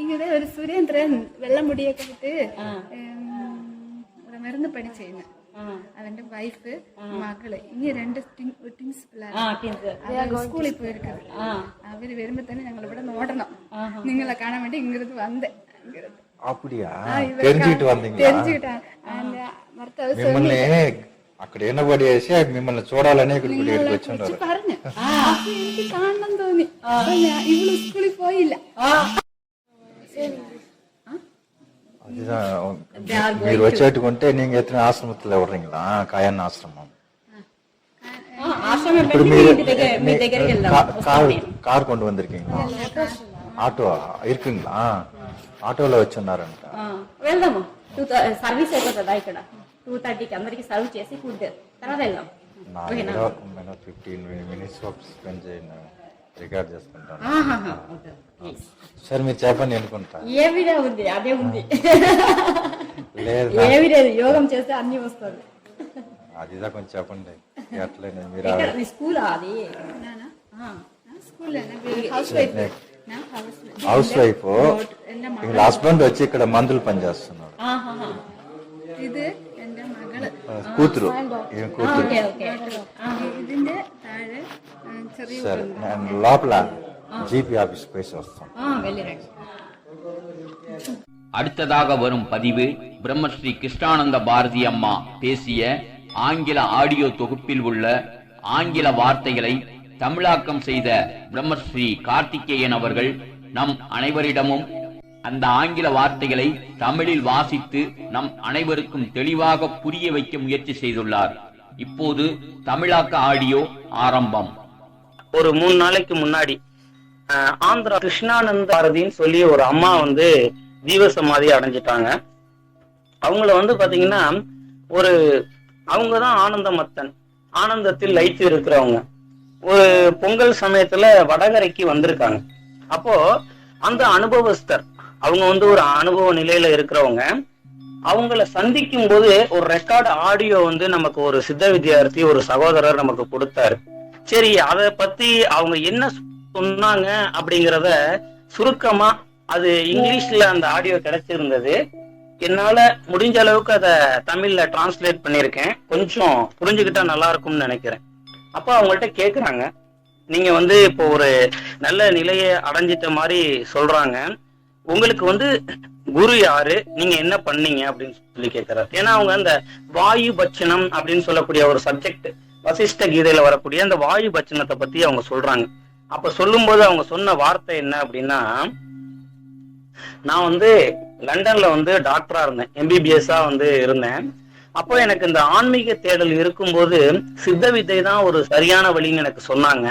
ഇങ്ങനെ ഒരു സുരേന്ദ്രൻ വെള്ളമുടിയൊക്കെ വിട്ട് മരുന്ന് പഠിച്ചിരുന്നു. അവന്റെ വൈഫ് മകള് ഇനി 2 ട്വിൻസ് പിള്ളേർ സ്കൂളിൽ പോയിരിക്കുന്നത്. അവര് വരുമ്പോ തന്നെ ഞങ്ങൾ ഇവിടെ നോടണം, നിങ്ങളെ കാണാൻ വേണ്ടി ഇങ്ങോട്ട് വന്നേ. அப்படியா? தெரிஞ்சுக்கிட்டு வந்தீங்களா? தெரிஞ்சுக்கிட்டேன். మిమ్మల్ని అక్కడ ఎన్నబడి వేసి మిమ్మల్ని చూడాలనే ఇక్కడికి వచ్చుంటారు. പറഞ്ഞു എനിക്ക് കാണണം തോന്നി. ഇവള് സ്കൂളിൽ പോയില്ല. அதுதான் మీరు వచ్చేట్టుకుంటే நீங்க எத்தனை ஆசிரமத்துல விடுறீங்களா? காயன் ஆசிரமம். ఇప్పుడు கார் கொண்டு வந்திருக்கீங்களா? ஆட்டோ இருக்குங்களா? ఆటోలో వచ్చున్నారంట. వెళ్దాము. సర్వీస్ అయిపోతుందా ఇక్కడ 2:30కి అందరికి సర్వ్ చేసి ఫుడ్ తర్వాత వెళ్దాం. 15 minutes స్పెండ్ చేయండి, రికార్డ్ చేసుకుంటాను. సరే మీరు చెప్పండి అనుకుంటా. ఏమిడే ఉంది, అదే ఉంది. లేదు ఏమి లేదు, యోగం చేస్తే అన్ని వస్తుంది. అదిదా కొంచెం చెప్పండి. ఎట్లయినా మీరు స్కూల్ అది హౌస్ వైఫ్, వీళ్ళ హస్బెండ్ వచ్చి ఇక్కడ మందులు పనిచేస్తున్నారు. ഇത് എന്റെ മകള് కూతురు. ఏం కూతురు? ഇതിന്റെ താഴെ ചെറിയ సరే నేను లోపల ஜிபி ஆபீஸ் போய் వస్తాం. వెళ్ళిరండి. அடுத்ததாக வரும் பதிவு பிரம்மஸ்ரீ கிருஷ்ணானந்த பாரதி அம்மா பேசிய ஆங்கில ஆடியோ தொகுப்பில் உள்ள ஆங்கில வார்த்தைகளை தமிழாக்கம் செய்த பிரம்மஸ்ரீ கார்த்திகேயன் அவர்கள் நம் அனைவரிடமும் அந்த ஆங்கில வார்த்தைகளை தமிழில் வாசித்து நம் அனைவருக்கும் தெளிவாக புரிய வைக்க முயற்சி செய்துள்ளார். இப்போது தமிழாக்க ஆடியோ ஆரம்பம். ஒரு 3 நாளைக்கு முன்னாடி ஆந்திரா கிருஷ்ணானந்த பாரதின்னு சொல்லி ஒரு அம்மா வந்து ஜீவசமாதி அடைஞ்சிட்டாங்க. அவங்கள வந்து பாத்தீங்கன்னா அவங்கதான் ஆனந்தமத்தன், ஆனந்தத்தில் லயித்து இருக்கிறவங்க. ஒரு பொங்கல் சமயத்துல வடகரைக்கு வந்திருக்காங்க. அப்போ அந்த அனுபவஸ்தர், அவங்க வந்து ஒரு அனுபவ நிலையில இருக்கிறவங்க, அவங்கள சந்திக்கும் போது ஒரு ரெக்கார்டு ஆடியோ வந்து நமக்கு ஒரு சித்த வித்யார்த்தி, ஒரு சகோதரர் நமக்கு கொடுத்தாரு. சரி, அதை பத்தி அவங்க என்ன சொன்னாங்க அப்படிங்கிறத சுருக்கமா, அது இங்கிலீஷ்ல அந்த ஆடியோ கிடைச்சிருந்தது. என்னால முடிஞ்ச அளவுக்கு அதை தமிழ்ல டிரான்ஸ்லேட் பண்ணியிருக்கேன். கொஞ்சம் புரிஞ்சுக்கிட்டா நல்லா இருக்கும்னு நினைக்கிறேன். அப்ப அவங்கள்ட்ட கேக்குறாங்க, நீங்க வந்து இப்போ ஒரு நல்ல நிலையை அடைஞ்சிட்ட மாதிரி சொல்றாங்க, உங்களுக்கு வந்து குரு யாரு, நீங்க என்ன பண்ணீங்க அப்படின்னு சொல்லி கேட்கிறாரு. ஏன்னா அவங்க அந்த வாயு பட்சணம் அப்படின்னு சொல்லக்கூடிய ஒரு சப்ஜெக்ட், வசிஷ்ட கீதையில வரக்கூடிய அந்த வாயு பட்சணத்தை பத்தி அவங்க சொல்றாங்க. அப்ப சொல்லும் போது அவங்க சொன்ன வார்த்தை என்ன அப்படின்னா, நான் வந்து லண்டன்ல வந்து டாக்டரா இருந்தேன், எம்பிபிஎஸ்ஸா வந்து இருந்தேன். அப்போ எனக்கு இந்த ஆன்மீக தேடல் இருக்கும்போது சித்த வித்தை தான் ஒரு சரியான வழின்னு எனக்கு சொன்னாங்க.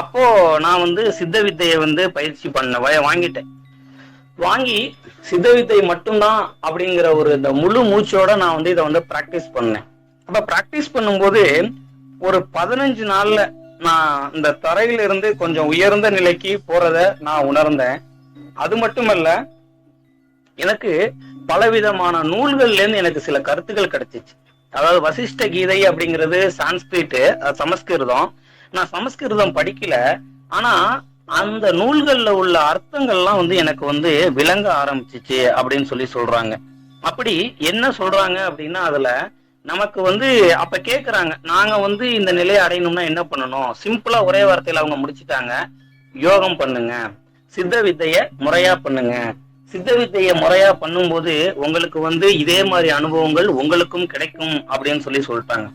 அப்போ நான் வந்து சித்த வித்தையை வந்து பயிற்சி வாங்கிட்டேன். வாங்கி சித்த வித்தை மட்டும்தான் அப்படிங்கிற ஒரு இந்த முழு மூச்சோட நான் வந்து இதை வந்து பிராக்டிஸ் பண்ணேன். அப்ப பிராக்டிஸ் பண்ணும்போது ஒரு 15 நாள்ல நான் இந்த தரையில இருந்து கொஞ்சம் உயர்ந்த நிலைக்கு போறத நான் உணர்ந்தேன். அது மட்டுமல்ல, எனக்கு பலவிதமான நூல்கள்ல இருந்து எனக்கு சில கருத்துக்கள் கிடைச்சிச்சு. அதாவது வசிஷ்ட கீதை அப்படிங்கிறது சான்ஸ்கிரிட், சமஸ்கிருதம். நான் சமஸ்கிருதம் படிக்கல, ஆனா அந்த நூல்கள்ல உள்ள அர்த்தங்கள்லாம் வந்து எனக்கு வந்து விளங்க ஆரம்பிச்சிச்சு அப்படின்னு சொல்லி சொல்றாங்க. அப்படி என்ன சொல்றாங்க அப்படின்னா, அதுல நமக்கு வந்து அப்ப கேக்குறாங்க, நாங்க வந்து இந்த நிலையை அடையணும்னா என்ன பண்ணணும்? சிம்பிளா ஒரே வார்த்தையில அவங்க முடிச்சுட்டாங்க, யோகம் பண்ணுங்க, சித்த வித்தைய முறையா பண்ணுங்க. சித்த வித்தைய முறையா பண்ணும்போது உங்களுக்கு வந்து இதே மாதிரி அனுபவங்கள் உங்களுக்கும் கிடைக்கும் அப்படின்னு சொல்லி சொல்லிட்டாங்க.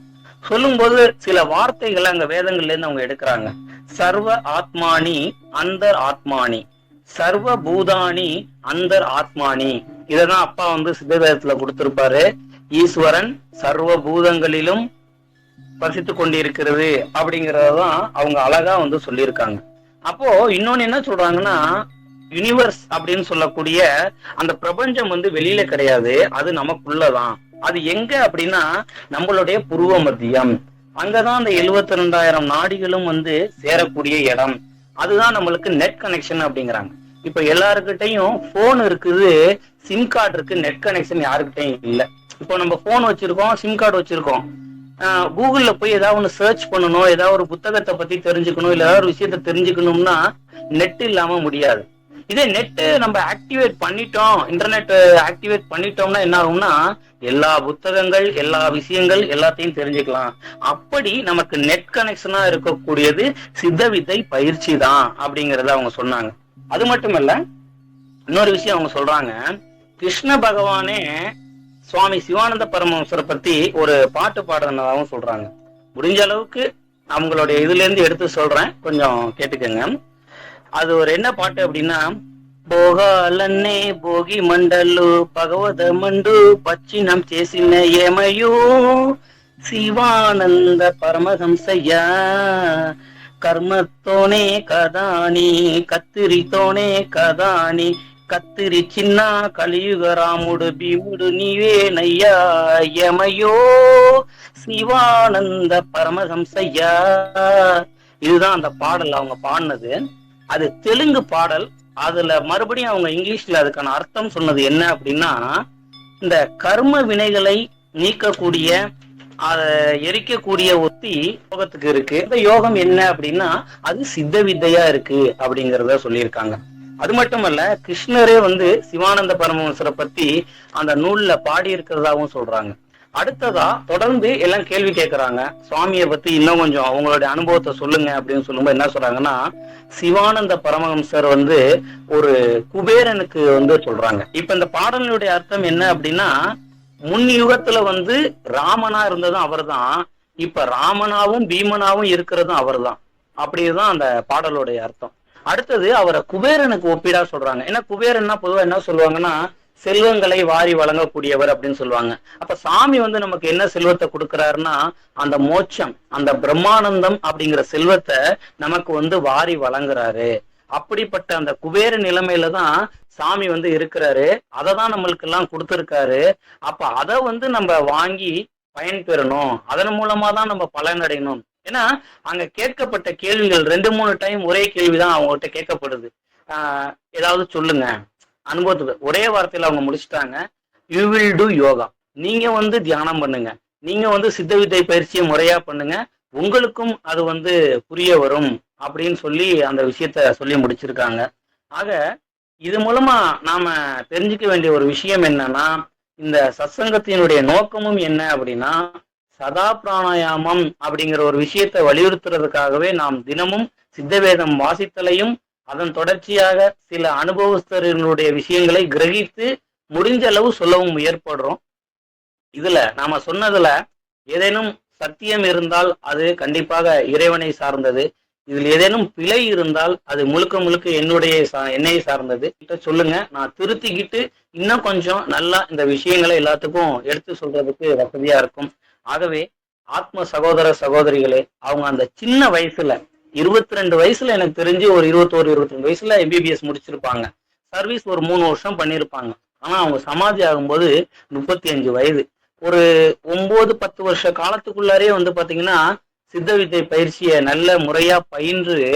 சொல்லும்போது சில வார்த்தைகளை அங்க வேதங்கள்ல இருந்து அவங்க எடுக்கிறாங்க. சர்வ ஆத்மானி அந்தர் ஆத்மானி, சர்வ பூதானி அந்தர் ஆத்மானி. இததான் அப்பா வந்து சித்தவேதத்துல கொடுத்திருப்பாரு. ஈஸ்வரன் சர்வ பூதங்களிலும் வசித்து கொண்டிருக்கிறது அப்படிங்கறதான் அவங்க அழகா வந்து சொல்லியிருக்காங்க. அப்போ இன்னொன்னு என்ன சொல்றாங்கன்னா, யூனிவர்ஸ் அப்படின்னு சொல்லக்கூடிய அந்த பிரபஞ்சம் வந்து வெளியில கிடையாது, அது நமக்குள்ளதான். அது எங்க அப்படின்னா நம்மளுடைய புருவ மத்தியம். அங்கதான் அந்த 72,000 நாடிகளும் வந்து சேரக்கூடிய இடம். அதுதான் நம்மளுக்கு நெட் கனெக்ஷன் அப்படிங்கிறாங்க. இப்ப எல்லாருக்கிட்டையும் போன் இருக்குது, சிம் கார்டு இருக்கு, நெட் கனெக்ஷன் யாருக்கிட்டையும் இல்லை. இப்போ நம்ம போன் வச்சிருக்கோம், சிம் கார்டு வச்சிருக்கோம், கூகுள்ல போய் ஏதாவது ஒன்று சர்ச் பண்ணணும், ஏதாவது ஒரு புத்தகத்தை பத்தி தெரிஞ்சுக்கணும், இல்ல ஏதாவது ஒரு விஷயத்த தெரிஞ்சுக்கணும்னா நெட் இல்லாம முடியாது. இதே நெட் நம்ம ஆக்டிவேட் பண்ணிட்டோம், இன்டர்நெட் ஆக்டிவேட் பண்ணிட்டோம்னா என்ன ஆகும்னா எல்லா புத்தகங்கள், எல்லா விஷயங்கள் எல்லாத்தையும் தெரிஞ்சுக்கலாம். அப்படி நமக்கு நெட் கனெக்ஷனா இருக்கக்கூடியது சித்த வித்தை பயிற்சி தான் அப்படிங்கறத அவங்க சொன்னாங்க. அது மட்டுமல்ல, இன்னொரு விஷயம் அவங்க சொல்றாங்க, கிருஷ்ண பகவானே சுவாமி சிவானந்த பரமஹம்சரை பத்தி ஒரு பாட்டு பாடுறதாகவும் சொல்றாங்க. முடிஞ்ச அளவுக்கு அவங்களுடைய இதுல இருந்து எடுத்து சொல்றேன், கொஞ்சம் கேட்டுக்கங்க. அது ஒரு என்ன பாட்டு அப்படின்னா, భోగాలన్నే భోగి మండలు భగవద మండు పచ్చినం చేసిన ఏమయో శివానంద పరమహంసయ్య కర్మతోనే కదాని కత్తిరితోనే కదాని కత్తిరి చిన్న కలియుగ రాముడు భీముడు నీవేనయ్యా యమయో శిவானந்த பரமஹம்சய்யா. இதுதான் அந்த பாடல் அவங்க பாடினது. அது தெலுங்கு பாடல். அதுல மறுபடியும் அவங்க இங்கிலீஷ்ல அதுக்கான அர்த்தம் சொன்னது என்ன அப்படின்னா, இந்த கர்ம வினைகளை நீக்கக்கூடிய, அதை எரிக்கக்கூடிய ஒத்தி யோகத்துக்கு இருக்கு. இந்த யோகம் என்ன அப்படின்னா அது சித்த வித்தையா இருக்கு அப்படிங்கறத சொல்லியிருக்காங்க. அது மட்டுமல்ல, கிருஷ்ணரே வந்து சிவானந்த பரமஹம்சரை பத்தி அந்த நூல்ல பாடி இருக்கிறதாவும் சொல்றாங்க. அடுத்ததா தொடர்ந்து எல்லாம் கேள்வி கேட்கறாங்க, சுவாமியை பத்தி இன்னும் கொஞ்சம் அவங்களுடைய அனுபவத்தை சொல்லுங்க அப்படின்னு சொல்லும்போது என்ன சொல்றாங்கன்னா, சிவானந்த பரமஹம்சர் வந்து ஒரு குபேரனுக்கு வந்து சொல்றாங்க. இப்ப இந்த பாடலுடைய அர்த்தம் என்ன அப்படின்னா, முன் யுகத்துல வந்து ராமனா இருந்ததும் அவர் தான், இப்ப ராமனாவும் பீமனாவும் இருக்கிறதும் அவர் தான். அப்படிதான் அந்த பாடலுடைய அர்த்தம். அடுத்தது அவரை குபேரனுக்கு ஒப்பிடா சொல்றாங்க. ஏன்னா குபேரன்னா பொதுவா என்ன சொல்லுவாங்கன்னா, செல்வங்களை வாரி வழங்கக்கூடியவர் அப்படின்னு சொல்லுவாங்க. அப்ப சாமி வந்து நமக்கு என்ன செல்வத்தை கொடுக்கிறாருன்னா, அந்த மோட்சம், அந்த பிரம்மானந்தம் அப்படிங்கிற செல்வத்தை நமக்கு வந்து வாரி வழங்குறாரு. அப்படிப்பட்ட அந்த குபேர நிலைமையில தான் சாமி வந்து இருக்கிறாரு. அதை தான் நம்மளுக்கு எல்லாம் கொடுத்துருக்காரு. அப்ப அதை வந்து நம்ம வாங்கி பயன் பெறணும், அதன் மூலமா தான் நம்ம பலன் அடையணும். ஏன்னா அங்க கேட்கப்பட்ட கேள்விகள் 2-3 டைம் ஒரே கேள்விதான் அவங்ககிட்ட கேட்கப்படுது. ஏதாவது சொல்லுங்க அனுபவத்துக்கு. ஒரே வார்த்தையில அவங்க முடிச்சுட்டாங்க, யூ வில் டூ யோகா. நீங்க வந்து தியானம் பண்ணுங்க, நீங்க வந்து சித்த வித்தை பயிற்சியை முறையா பண்ணுங்க, உங்களுக்கும் அது வந்து புரிய வரும் அப்படின்னு சொல்லி அந்த விஷயத்த சொல்லி முடிச்சிருக்காங்க. ஆக இது மூலமா நாம தெரிஞ்சுக்க வேண்டிய ஒரு விஷயம் என்னன்னா, இந்த சத்சங்கத்தினுடைய நோக்கமும் என்ன அப்படின்னா, சதா பிராணாயாமம் அப்படிங்கிற ஒரு விஷயத்தை வலியுறுத்துறதுக்காகவே நாம் தினமும் சித்தவேதம் வாசித்தலையும் அதன் தொடர்ச்சியாக சில அனுபவஸ்தர்களுடைய விஷயங்களை கிரகித்து முடிஞ்ச அளவு சொல்லவும் முயற்படுறோம். இதுல நாம சொன்னதுல ஏதேனும் சத்தியம் இருந்தால் அது கண்டிப்பாக இறைவனை சார்ந்தது. இதில் ஏதேனும் பிழை இருந்தால் அது முழுக்க முழுக்க என்னை சார்ந்தது. சொல்லுங்க, நான் திருத்திக்கிட்டு இன்னும் கொஞ்சம் நல்லா இந்த விஷயங்களை எல்லாத்துக்கும் எடுத்து சொல்றதுக்கு வசதியா இருக்கும். ஆகவே ஆத்ம சகோதர சகோதரிகளே, அவங்க அந்த சின்ன வயசுல 22 வயசுல எனக்கு தெரிஞ்சு ஒரு 21-22 வயசுல MBBS முடிச்சிருப்பாங்க. சர்வீஸ் ஒரு 3 வருஷம் பண்ணியிருப்பாங்க. ஆனா அவங்க சமாதி ஆகும்போது 35 வயது. ஒரு 9-10 வருஷ காலத்துக்குள்ளாரே வந்து பாத்தீங்கன்னா சித்த வித்தை பயிற்சியை நல்ல முறையா பயின்று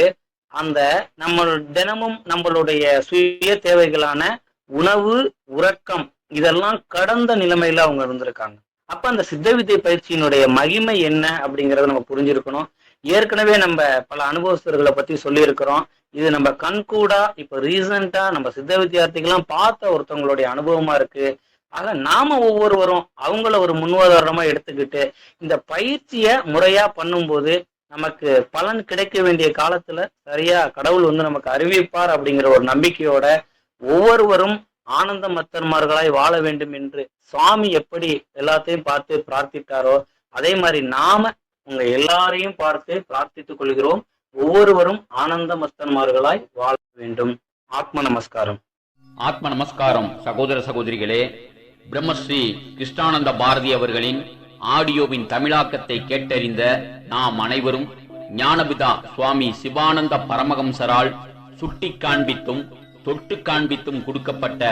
அந்த நம்ம தினமும் நம்மளுடைய சுய தேவைகளான உணவு, உறக்கம் இதெல்லாம் கடந்த நிலைமையில அவங்க இருந்திருக்காங்க. அப்ப அந்த சித்த வித்தை பயிற்சியினுடைய மகிமை என்ன அப்படிங்கறத நம்ம புரிஞ்சிருக்கணும். ஏற்கனவே நம்ம பல அனுபவஸ்தர்களை பத்தி சொல்லியிருக்கிறோம். இது நம்ம கண்கூடா இப்ப ரீசெண்டா நம்ம சித்த வித்தியார்த்திகள்லாம் பார்த்த ஒருத்தவங்களுடைய அனுபவமா இருக்கு. ஆக நாம ஒவ்வொருவரும் அவங்கள ஒரு முன்னுதாரணமா எடுத்துக்கிட்டு இந்த பயிற்சியை முறையா பண்ணும்போது நமக்கு பலன் கிடைக்க வேண்டிய காலத்துல சரியா கடவுள் வந்து நமக்கு அறிவிப்பார் அப்படிங்கிற ஒரு நம்பிக்கையோட ஒவ்வொருவரும் ஆனந்த மத்தன்மார்களாய் வாழ வேண்டும் என்று சுவாமி எப்படி எல்லாத்தையும் பார்த்து பிரார்த்தித்தாரோ அதே மாதிரி நாம உங்க எல்லாரையும் பார்த்து பிரார்த்தித்துக் கொள்கிறோம். ஒவ்வொருவரும் ஆனந்த மஸ்தன்மார்களாய் வாழ வேண்டும். ஆத்ம நமஸ்காரம். ஆத்ம நமஸ்காரம். சகோதர சகோதரிகளே, பிரம்மஸ்ரீ கிருஷ்ணானந்த பாரதி அவர்களின் ஆடியோவின் தமிழாக்கத்தை கேட்டறிந்த நாம் அனைவரும் ஞானபிதா சுவாமி சிவானந்த பரமஹம்சரால் சுட்டி காண்பித்தும் தொட்டு காண்பித்தும் கொடுக்கப்பட்ட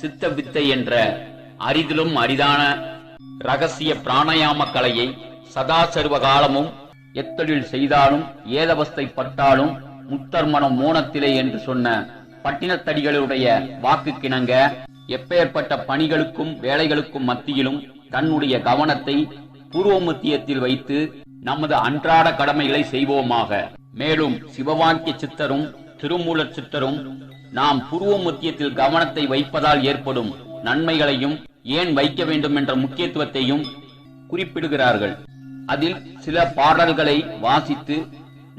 சித்த வித்தை என்ற அரிதிலும் அரிதான ரகசிய பிராணாயாம கலையை சதா சர்வ காலமும் எத்தொழில் செய்தாலும் ஏதவஸ்தை பட்டாலும் முத்தர்மனம் மோனத்திலே என்று சொன்ன பட்டினத்தடிகளுடைய வாக்குக்கிணங்க எப்பேற்பட்ட பணிகளுக்கும் வேலைகளுக்கும் மத்தியிலும் தன்னுடைய கவனத்தை பூர்வ மத்தியத்தில் வைத்து நமது அன்றாட கடமைகளை செய்வோமாக. மேலும் சிவவாக்கிய சித்தரும் திருமூலர் சித்தரும் நாம் பூர்வ மத்தியத்தில் கவனத்தை வைப்பதால் ஏற்படும் நன்மைகளையும் ஏன் வைக்க வேண்டும் என்ற முக்கியத்துவத்தையும் குறிப்பிடுகிறார்கள். அதில் சில பாடல்களை வாசித்து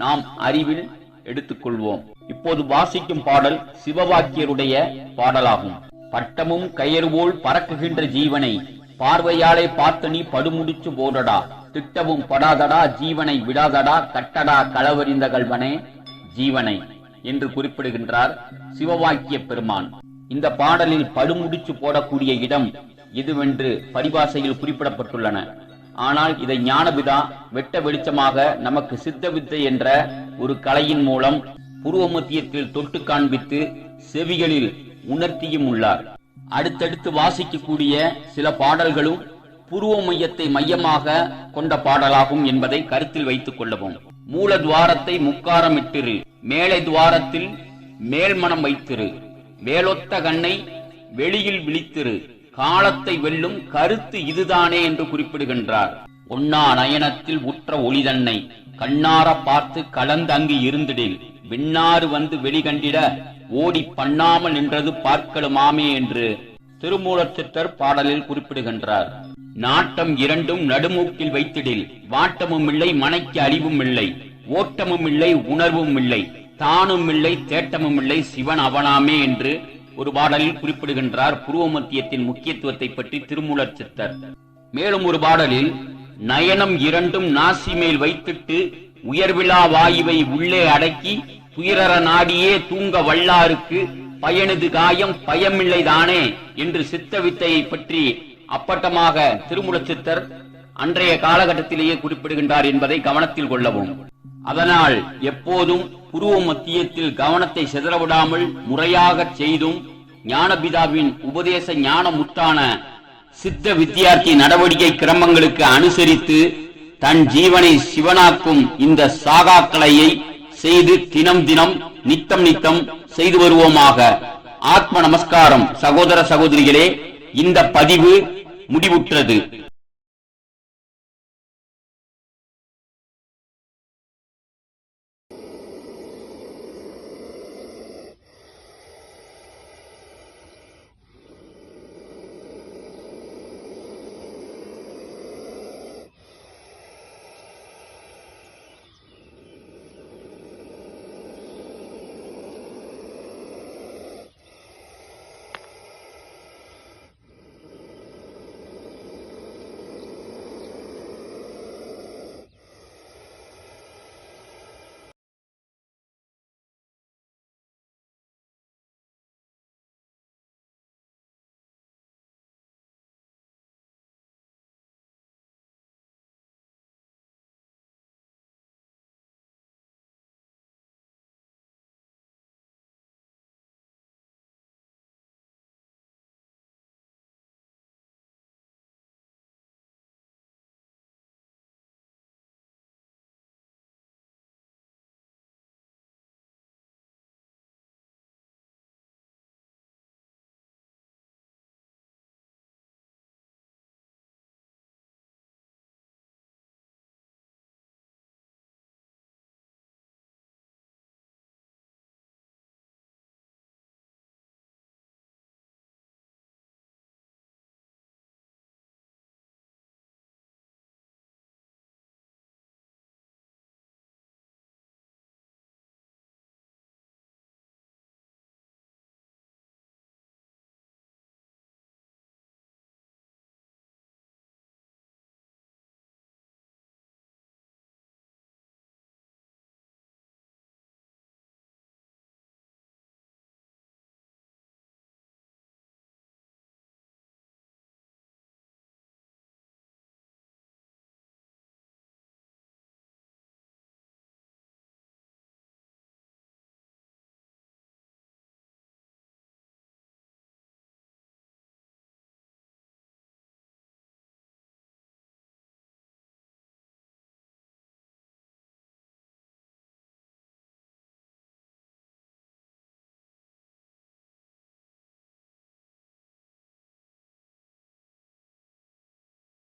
நாம் அறிவில் எடுத்துக்கொள்வோம். இப்போது வாசிக்கும் பாடல் சிவவாக்கியருடைய பாடலாகும். பட்டமும் கயிறு போல் பறக்குகின்ற ஜீவனை பார்வையாலே பார்த்து நீ படுமுடிச்சு போடடா, திட்டவும் படாதடா ஜீவனை விடாதடா, கட்டடா களவறிந்த கல்வனே ஜீவனை என்று குறிப்பிடுகின்றார் சிவவாக்கிய பெருமான். இந்த பாடலில் படுமுடிச்சு போடக்கூடிய இடம் இதுவென்று பரிபாசையில் குறிப்பிடப்பட்டுள்ளன. ஆனால் இதை ஞானபிதா வெட்ட வெளிச்சமாக நமக்கு சித்த வித்தை என்ற ஒரு கலையின் மூலம் பூர்வ மத்தியத்தில் தொட்டு காண்பித்து செவிகளில் உணர்த்தியும் உள்ளார். அடுத்தடுத்து வாசிக்கக்கூடிய சில பாடல்களும் பூர்வ மையத்தை மையமாக கொண்ட பாடலாகும் என்பதை கருத்தில் வைத்துக் கொள்ளவும். மூல துவாரத்தை முக்காரமிட்டிரு, மேலை துவாரத்தில் மேல்மனம் வைத்திரு, வேலொத்த கண்ணை வெளியில் விழித்திரு, காலத்தை வெல்லும் கருத்து இதுதானே என்று குறிப்பிடுகின்றார். ஒன்னா நயனத்தில் உற்ற ஒளிதன்னை கண்ணார பார்த்து கலந்து அங்கு இருந்திடில் விண்ணாறு வந்து வெளிகண்டிட ஓடி பண்ணாமல் நின்றது பார்க்கலுமாமே என்று திருமூலர் சித்தர் பாடலில் குறிப்பிடுகின்றார். நாட்டம் இரண்டும் நடுமூக்கில் வைத்திடில் வாட்டமும் இல்லை மனைக்கு அழிவும் இல்லை, ஓட்டமும் இல்லை உணர்வும் இல்லை, தானும் இல்லை தேட்டமும் இல்லை சிவன் அவனாமே என்று ஒரு பாடலில் குறிப்பிடுகின்றார் பூர்வ மத்தியத்தின் முக்கியத்துவத்தை பற்றி திருமூலர் சித்தர். மேலும் ஒரு பாடலில் நயனம் இரண்டும் நாசி மேல் வைத்திட்டு உயர்விழா வாயுவை உள்ளே அடக்கி துயரற நாடியே தூங்க வல்லாருக்கு பயனது காயம் பயமில்லை தானே என்று சித்த வித்தையை பற்றி அப்பட்டமாக திருமூலர் சித்தர் அன்றைய காலகட்டத்திலேயே குறிப்பிடுகின்றார் என்பதை கவனத்தில் கொள்ளவும். அதனால் எப்போதும் பூர்வ மத்தியத்தில் கவனத்தை சிதறவிடாமல் முறையாக செய்தும் ஞானபிதாவின் உபதேச ஞான முத்தான சித்த வித்தியார்த்தி நடவடிக்கை கிரமங்களுக்கு அனுசரித்து தன் ஜீவனை சிவனாக்கும் இந்த சாகாக்கலையை செய்து தினம் தினம் நித்தம் நித்தம் செய்து வருவோமாக. ஆத்ம நமஸ்காரம். சகோதர சகோதரிகளே, இந்த பதிவு முடிவுற்றது.